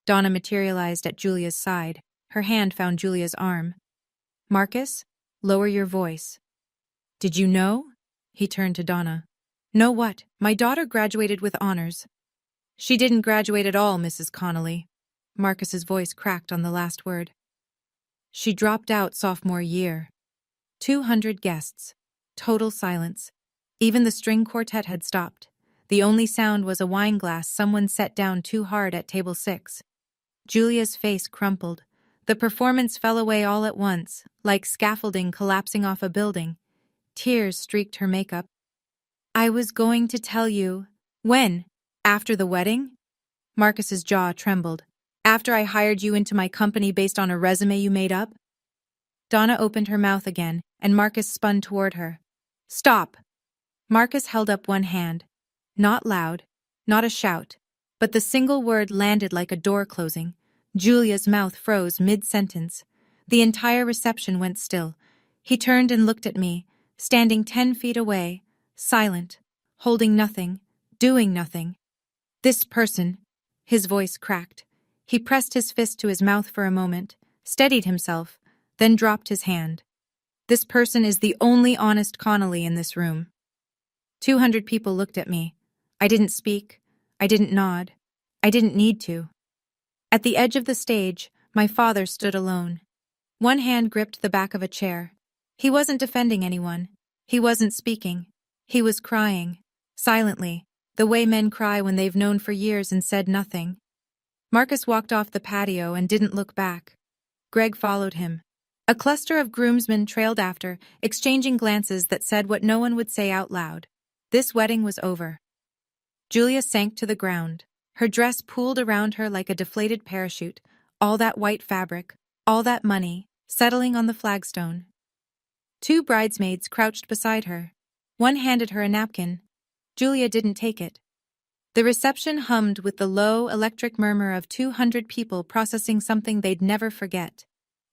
Donna materialized at Julia's side. Her hand found Julia's arm. Marcus, lower your voice. Did you know? He turned to Donna. Know what? My daughter graduated with honors. She didn't graduate at all, Mrs. Connelly. Marcus's voice cracked on the last word. She dropped out sophomore year. 200 guests. Total silence. Even the string quartet had stopped. The only sound was a wine glass someone set down too hard at table 6. Julia's face crumpled. The performance fell away all at once, like scaffolding collapsing off a building. Tears streaked her makeup. I was going to tell you. When? After the wedding? Marcus's jaw trembled. After I hired you into my company based on a resume you made up? Donna opened her mouth again, and Marcus spun toward her. Stop! Marcus held up one hand. Not loud, not a shout, but the single word landed like a door closing. Julia's mouth froze mid-sentence. The entire reception went still. He turned and looked at me, standing 10 feet away, silent, holding nothing, doing nothing. This person, his voice cracked. He pressed his fist to his mouth for a moment, steadied himself, then dropped his hand. This person is the only honest Connelly in this room. 200 people looked at me. I didn't speak. I didn't nod. I didn't need to. At the edge of the stage, my father stood alone. One hand gripped the back of a chair. He wasn't defending anyone. He wasn't speaking. He was crying. Silently, the way men cry when they've known for years and said nothing. Marcus walked off the patio and didn't look back. Greg followed him. A cluster of groomsmen trailed after, exchanging glances that said what no one would say out loud. This wedding was over. Julia sank to the ground. Her dress pooled around her like a deflated parachute, all that white fabric, all that money, settling on the flagstone. Two bridesmaids crouched beside her. One handed her a napkin. Julia didn't take it. The reception hummed with the low, electric murmur of 200 people processing something they'd never forget.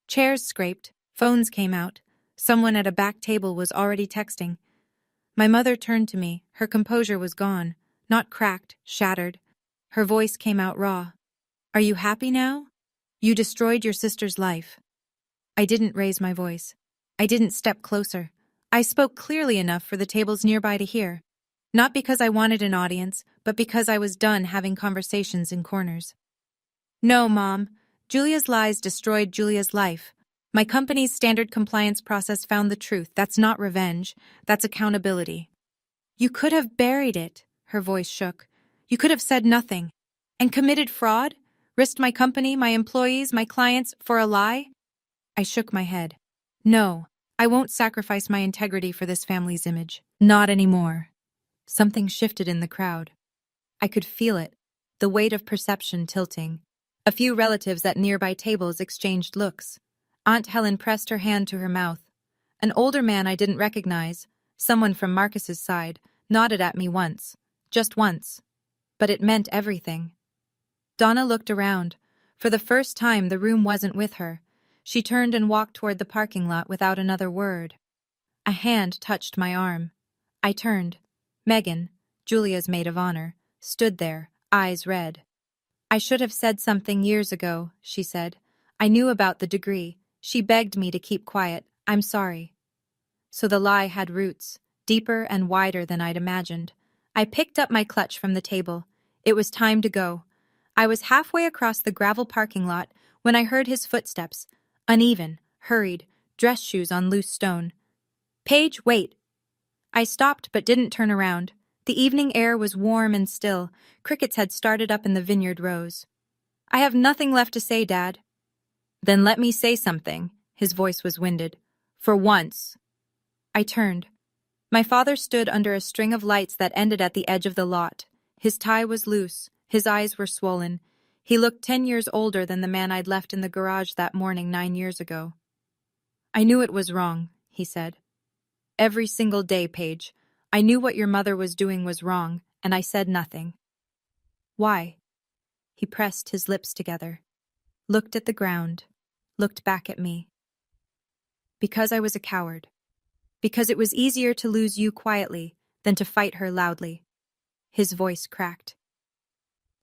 Chairs scraped, phones came out. Someone at a back table was already texting. My mother turned to me. Her composure was gone, not cracked, shattered. Her voice came out raw. Are you happy now? You destroyed your sister's life. I didn't raise my voice. I didn't step closer. I spoke clearly enough for the tables nearby to hear. Not because I wanted an audience, but because I was done having conversations in corners. No, Mom. Julia's lies destroyed Julia's life. My company's standard compliance process found the truth. That's not revenge. That's accountability. You could have buried it, her voice shook. You could have said nothing. And committed fraud? Risked my company, my employees, my clients for a lie? I shook my head. No, I won't sacrifice my integrity for this family's image. Not anymore. Something shifted in the crowd. I could feel it, the weight of perception tilting. A few relatives at nearby tables exchanged looks. Aunt Helen pressed her hand to her mouth. An older man I didn't recognize, someone from Marcus's side, nodded at me once. Just once. But it meant everything. Donna looked around. For the first time, the room wasn't with her. She turned and walked toward the parking lot without another word. A hand touched my arm. I turned. Megan, Julia's maid of honor, stood there, eyes red. I should have said something years ago, she said. I knew about the degree. She begged me to keep quiet. I'm sorry. So the lie had roots, deeper and wider than I'd imagined. I picked up my clutch from the table. It was time to go. I was halfway across the gravel parking lot when I heard his footsteps, uneven, hurried, dress shoes on loose stone. Paige, wait. I stopped but didn't turn around. The evening air was warm and still. Crickets had started up in the vineyard rows. I have nothing left to say, Dad. Then let me say something. His voice was winded. For once. I turned. My father stood under a string of lights that ended at the edge of the lot. His tie was loose. His eyes were swollen. He looked 10 years older than the man I'd left in the garage that morning 9 years ago. I knew it was wrong, he said. Every single day, Paige. I knew what your mother was doing was wrong, and I said nothing. Why? He pressed his lips together, looked at the ground, looked back at me. Because I was a coward. Because it was easier to lose you quietly than to fight her loudly. His voice cracked.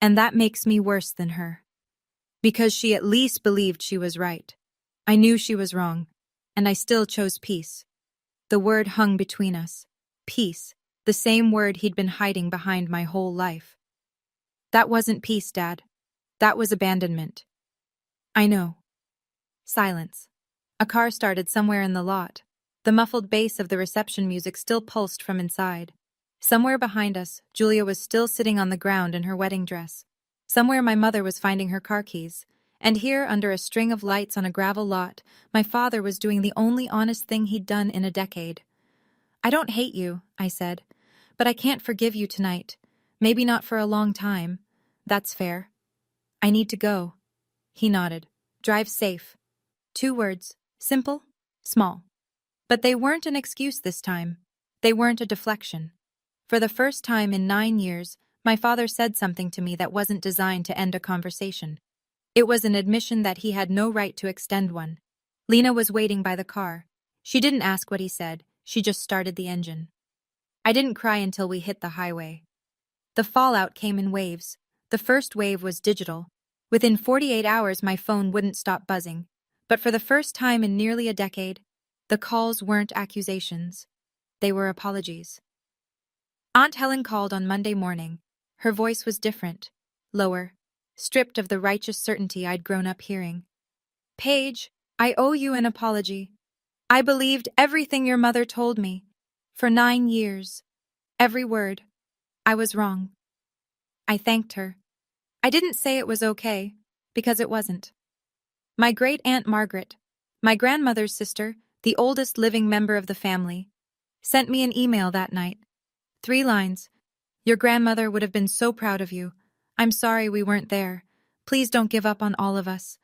And that makes me worse than her. Because she at least believed she was right. I knew she was wrong, and I still chose peace. The word hung between us. Peace, the same word he'd been hiding behind my whole life. That wasn't peace, Dad. That was abandonment. I know. Silence. A car started somewhere in the lot. The muffled bass of the reception music still pulsed from inside. Somewhere behind us, Julia was still sitting on the ground in her wedding dress. Somewhere my mother was finding her car keys. And here, under a string of lights on a gravel lot, my father was doing the only honest thing he'd done in a decade. I don't hate you, I said, but I can't forgive you tonight. Maybe not for a long time. That's fair. I need to go. He nodded. Drive safe. 2 words. Simple, small. But they weren't an excuse this time. They weren't a deflection. For the first time in 9 years, my father said something to me that wasn't designed to end a conversation. It was an admission that he had no right to extend one. Lena was waiting by the car. She didn't ask what he said. She just started the engine. I didn't cry until we hit the highway. The fallout came in waves. The first wave was digital. Within 48 hours, my phone wouldn't stop buzzing. But for the first time in nearly a decade, The calls weren't accusations. They were apologies. Aunt Helen called on Monday morning. Her voice was different, lower, stripped of the righteous certainty I'd grown up hearing. Paige, I owe you an apology. I believed everything your mother told me. For 9 years. Every word. I was wrong. I thanked her. I didn't say it was okay, because it wasn't. My great-aunt Margaret, my grandmother's sister, the oldest living member of the family, sent me an email that night. 3 lines. Your grandmother would have been so proud of you. I'm sorry we weren't there. Please don't give up on all of us.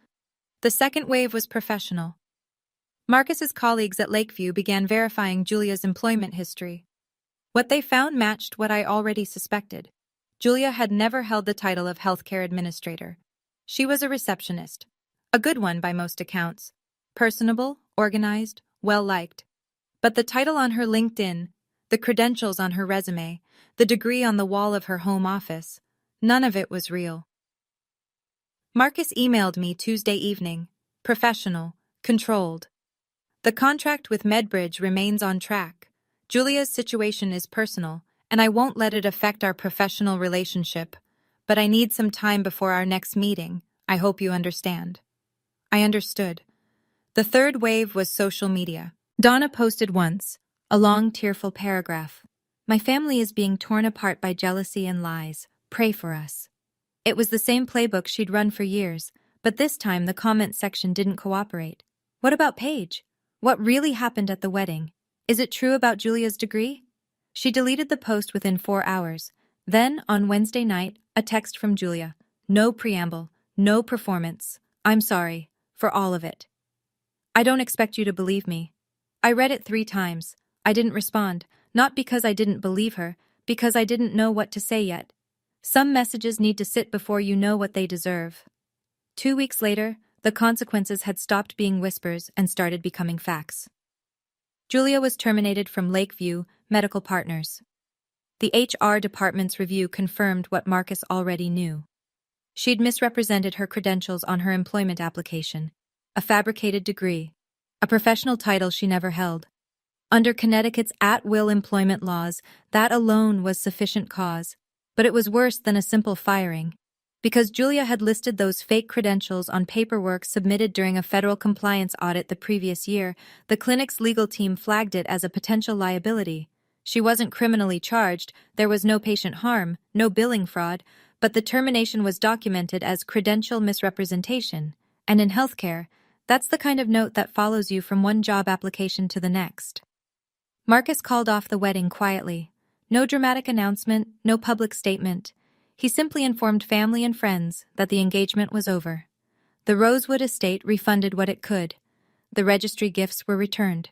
The second wave was professional. Marcus's colleagues at Lakeview began verifying Julia's employment history. What they found matched what I already suspected. Julia had never held the title of healthcare administrator. She was a receptionist. A good one by most accounts. Personable, organized, well-liked. But the title on her LinkedIn, the credentials on her resume, the degree on the wall of her home office, none of it was real. Marcus emailed me Tuesday evening. Professional, controlled. The contract with Medbridge remains on track. Julia's situation is personal, and I won't let it affect our professional relationship. But I need some time before our next meeting. I hope you understand. I understood. The third wave was social media. Donna posted once, a long, tearful paragraph. My family is being torn apart by jealousy and lies. Pray for us. It was the same playbook she'd run for years, but this time the comment section didn't cooperate. What about Paige? What really happened at the wedding? Is it true about Julia's degree? She deleted the post within 4 hours. Then, on Wednesday night, a text from Julia. No preamble, no performance. I'm sorry, for all of it. I don't expect you to believe me. I read it 3 times. I didn't respond, not because I didn't believe her, because I didn't know what to say yet. Some messages need to sit before you know what they deserve. 2 weeks later, the consequences had stopped being whispers and started becoming facts. Julia was terminated from Lakeview Medical Partners. The HR department's review confirmed what Marcus already knew. She'd misrepresented her credentials on her employment application, a fabricated degree, a professional title she never held. Under Connecticut's at-will employment laws, that alone was sufficient cause, but it was worse than a simple firing. Because Julia had listed those fake credentials on paperwork submitted during a federal compliance audit the previous year, the clinic's legal team flagged it as a potential liability. She wasn't criminally charged, there was no patient harm, no billing fraud, but the termination was documented as credential misrepresentation. And in healthcare, that's the kind of note that follows you from one job application to the next. Marcus called off the wedding quietly. No dramatic announcement, no public statement. He simply informed family and friends that the engagement was over. The Rosewood estate refunded what it could. The registry gifts were returned.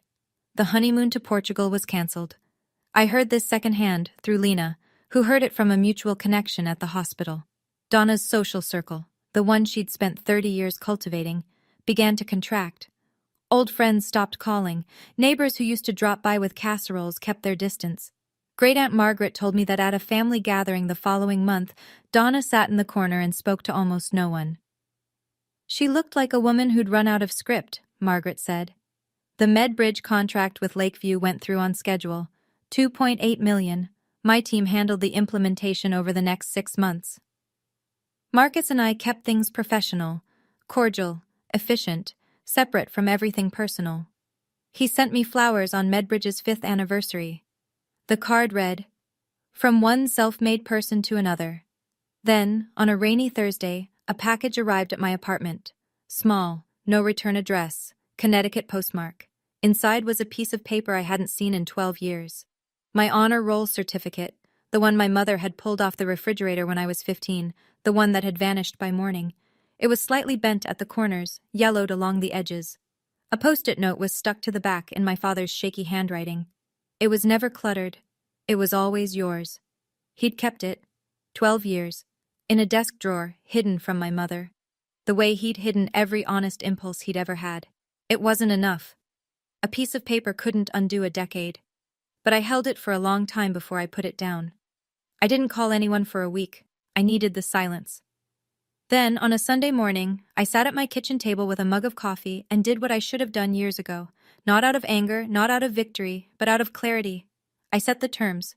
The honeymoon to Portugal was cancelled. I heard this secondhand through Lena, who heard it from a mutual connection at the hospital. Donna's social circle, the one she'd spent 30 years cultivating, began to contract. Old friends stopped calling. Neighbors who used to drop by with casseroles kept their distance. Great-Aunt Margaret told me that at a family gathering the following month, Donna sat in the corner and spoke to almost no one. She looked like a woman who'd run out of script, Margaret said. The Medbridge contract with Lakeview went through on schedule. $2.8 million. My team handled the implementation over the next 6 months. Marcus and I kept things professional, cordial, efficient, separate from everything personal. He sent me flowers on Medbridge's 5th anniversary. The card read, "From one self-made person to another." Then, on a rainy Thursday, a package arrived at my apartment. Small, no return address, Connecticut postmark. Inside was a piece of paper I hadn't seen in 12 years. My honor roll certificate, the one my mother had pulled off the refrigerator when I was 15, the one that had vanished by morning. It was slightly bent at the corners, yellowed along the edges. A post-it note was stuck to the back in my father's shaky handwriting. It was never cluttered. It was always yours. He'd kept it, 12 years, in a desk drawer, hidden from my mother. The way he'd hidden every honest impulse he'd ever had. It wasn't enough. A piece of paper couldn't undo a decade. But I held it for a long time before I put it down. I didn't call anyone for a week. I needed the silence. Then, on a Sunday morning, I sat at my kitchen table with a mug of coffee and did what I should have done years ago. Not out of anger, not out of victory, but out of clarity. I set the terms.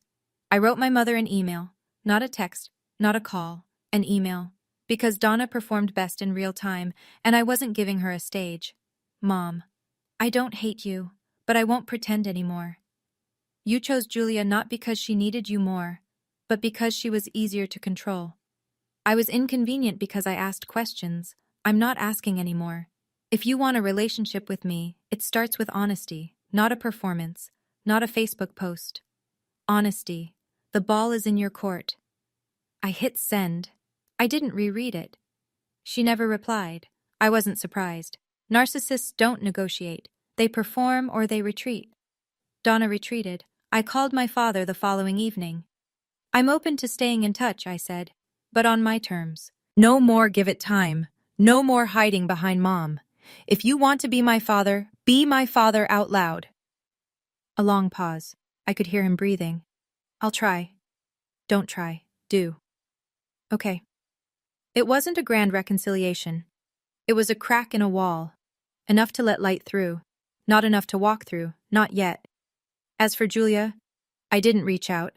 I wrote my mother an email, not a text, not a call, an email, because Donna performed best in real time, and I wasn't giving her a stage. Mom, I don't hate you, but I won't pretend anymore. You chose Julia not because she needed you more, but because she was easier to control. I was inconvenient because I asked questions. I'm not asking anymore. If you want a relationship with me, it starts with honesty, not a performance, not a Facebook post. Honesty. The ball is in your court. I hit send. I didn't reread it. She never replied. I wasn't surprised. Narcissists don't negotiate. They perform or they retreat. Donna retreated. I called my father the following evening. I'm open to staying in touch, I said, but on my terms. No more give it time. No more hiding behind Mom. If you want to be my father out loud. A long pause. I could hear him breathing. I'll try. Don't try. Do. Okay. It wasn't a grand reconciliation. It was a crack in a wall. Enough to let light through. Not enough to walk through. Not yet. As for Julia, I didn't reach out.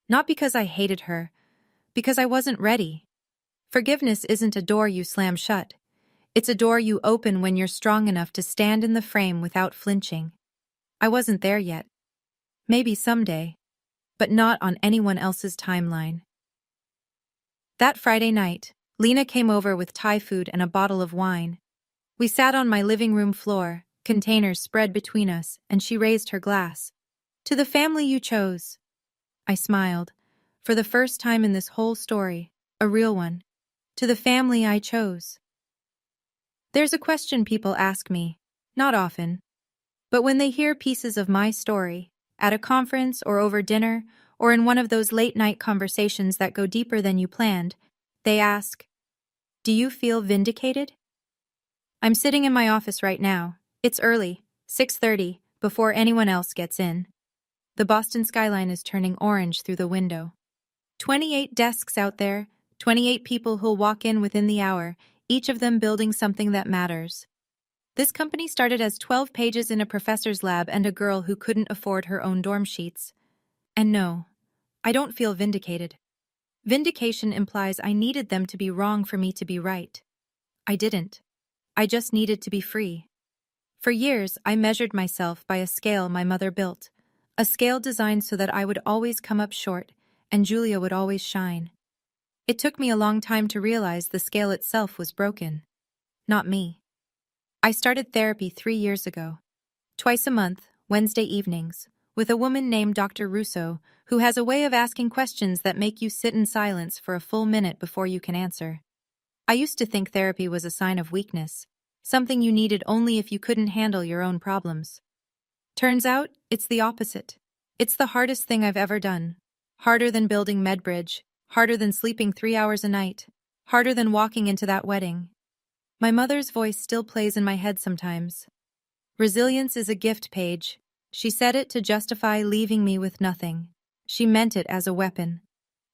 Not because I hated her. Because I wasn't ready. Forgiveness isn't a door you slam shut. It's a door you open when you're strong enough to stand in the frame without flinching. I wasn't there yet. Maybe someday. But not on anyone else's timeline. That Friday night, Lena came over with Thai food and a bottle of wine. We sat on my living room floor, containers spread between us, and she raised her glass. To the family you chose. I smiled. For the first time in this whole story, a real one. To the family I chose. There's a question people ask me, not often. But when they hear pieces of my story, at a conference or over dinner, or in one of those late-night conversations that go deeper than you planned, they ask, do you feel vindicated? I'm sitting in my office right now. It's early, 6:30, before anyone else gets in. The Boston skyline is turning orange through the window. 28 desks out there, 28 people who'll walk in within the hour, each of them building something that matters. This company started as 12 pages in a professor's lab and a girl who couldn't afford her own dorm sheets. And no, I don't feel vindicated. Vindication implies I needed them to be wrong for me to be right. I didn't. I just needed to be free. For years, I measured myself by a scale my mother built, a scale designed so that I would always come up short and Julia would always shine. It took me a long time to realize the scale itself was broken. Not me. I started therapy 3 years ago. Twice a month, Wednesday evenings, with a woman named Dr. Russo, who has a way of asking questions that make you sit in silence for a full minute before you can answer. I used to think therapy was a sign of weakness, something you needed only if you couldn't handle your own problems. Turns out, it's the opposite. It's the hardest thing I've ever done. Harder than building MedBridge, harder than sleeping 3 hours a night, harder than walking into that wedding. My mother's voice still plays in my head sometimes. Resilience is a gift, Paige. She said it to justify leaving me with nothing. She meant it as a weapon.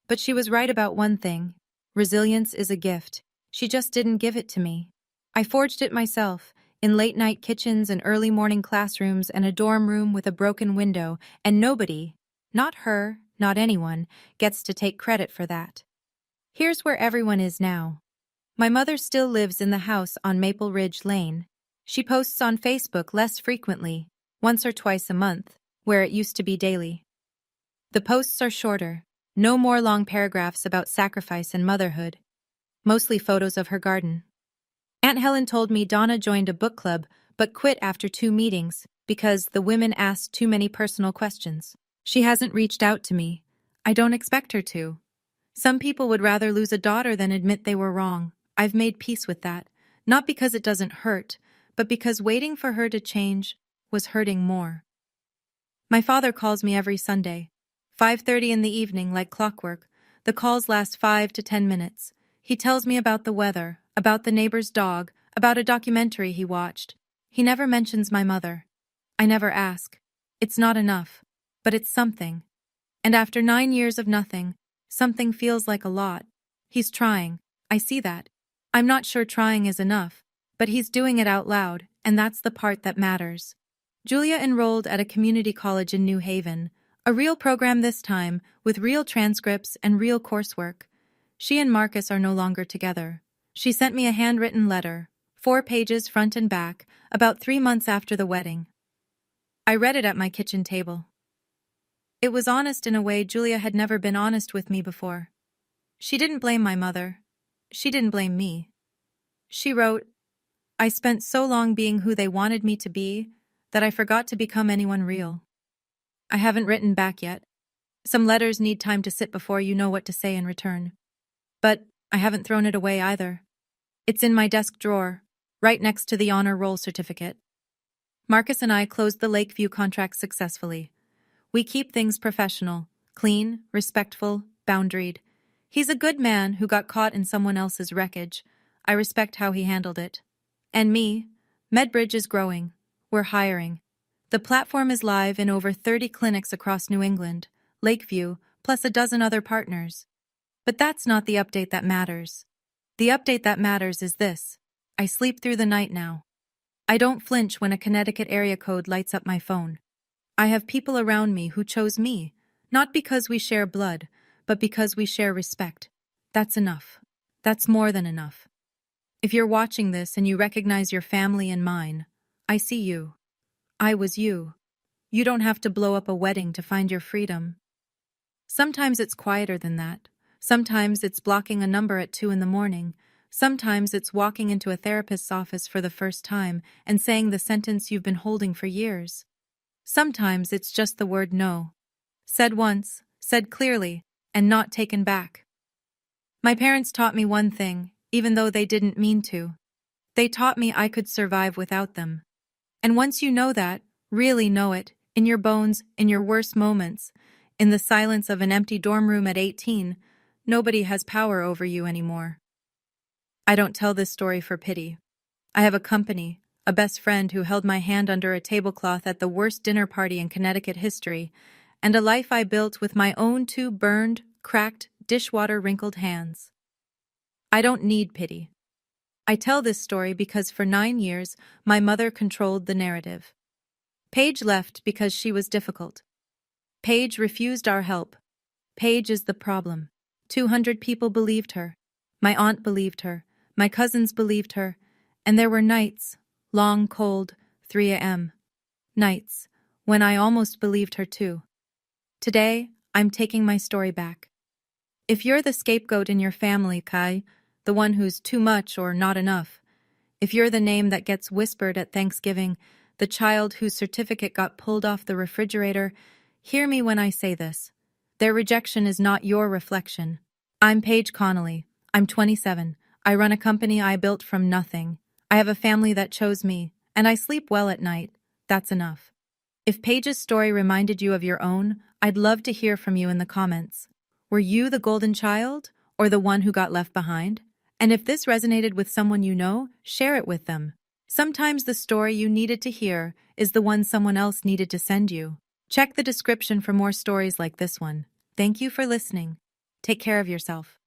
But she was right about one thing. Resilience is a gift. She just didn't give it to me. I forged it myself, in late-night kitchens and early-morning classrooms and a dorm room with a broken window, and nobody, not her, not anyone, gets to take credit for that. Here's where everyone is now. My mother still lives in the house on Maple Ridge Lane. She posts on Facebook less frequently, once or twice a month, where it used to be daily. The posts are shorter, no more long paragraphs about sacrifice and motherhood, mostly photos of her garden. Aunt Helen told me Donna joined a book club but quit after 2 meetings because the women asked too many personal questions. She hasn't reached out to me. I don't expect her to. Some people would rather lose a daughter than admit they were wrong. I've made peace with that, not because it doesn't hurt, but because waiting for her to change was hurting more. My father calls me every Sunday, 5:30 in the evening like clockwork. The calls last 5 to 10 minutes. He tells me about the weather, about the neighbor's dog, about a documentary he watched. He never mentions my mother. I never ask. It's not enough, but it's something. And after 9 years of nothing, something feels like a lot. He's trying. I see that. I'm not sure trying is enough, but he's doing it out loud, and that's the part that matters. Julia enrolled at a community college in New Haven, a real program this time, with real transcripts and real coursework. She and Marcus are no longer together. She sent me a handwritten letter, 4 pages front and back, about 3 months after the wedding. I read it at my kitchen table. It was honest in a way Julia had never been honest with me before. She didn't blame my mother. She didn't blame me. She wrote, "I spent so long being who they wanted me to be that I forgot to become anyone real." I haven't written back yet. Some letters need time to sit before you know what to say in return. But I haven't thrown it away either. It's in my desk drawer, right next to the honor roll certificate. Marcus and I closed the Lakeview contract successfully. We keep things professional, clean, respectful, boundaried. He's a good man who got caught in someone else's wreckage. I respect how he handled it. And me, MedBridge is growing. We're hiring. The platform is live in over 30 clinics across New England, Lakeview, plus a dozen other partners. But that's not the update that matters. The update that matters is this: I sleep through the night now. I don't flinch when a Connecticut area code lights up my phone. I have people around me who chose me, not because we share blood, but because we share respect. That's enough. That's more than enough. If you're watching this and you recognize your family and mine, I see you. I was you. You don't have to blow up a wedding to find your freedom. Sometimes it's quieter than that. Sometimes it's blocking a number at 2 in the morning. Sometimes it's walking into a therapist's office for the first time and saying the sentence you've been holding for years. Sometimes it's just the word no. Said once, said clearly, and not taken back. My parents taught me one thing, even though they didn't mean to. They taught me I could survive without them. And once you know that, really know it, in your bones, in your worst moments, in the silence of an empty dorm room at 18, nobody has power over you anymore. I don't tell this story for pity. I have a company, a best friend who held my hand under a tablecloth at the worst dinner party in Connecticut history, and a life I built with my own 2 burned, cracked, dishwater-wrinkled hands. I don't need pity. I tell this story because for 9 years, my mother controlled the narrative. Paige left because she was difficult. Paige refused our help. Paige is the problem. 200 people believed her. My aunt believed her. My cousins believed her. And there were nights, long, cold, 3 a.m. nights, when I almost believed her too. Today, I'm taking my story back. If you're the scapegoat in your family, Kai, the one who's too much or not enough, if you're the name that gets whispered at Thanksgiving, the child whose certificate got pulled off the refrigerator, hear me when I say this. Their rejection is not your reflection. I'm Paige Connelly. I'm 27. I run a company I built from nothing. I have a family that chose me, and I sleep well at night. That's enough. If Paige's story reminded you of your own, I'd love to hear from you in the comments. Were you the golden child, or the one who got left behind? And if this resonated with someone you know, share it with them. Sometimes the story you needed to hear is the one someone else needed to send you. Check the description for more stories like this one. Thank you for listening. Take care of yourself.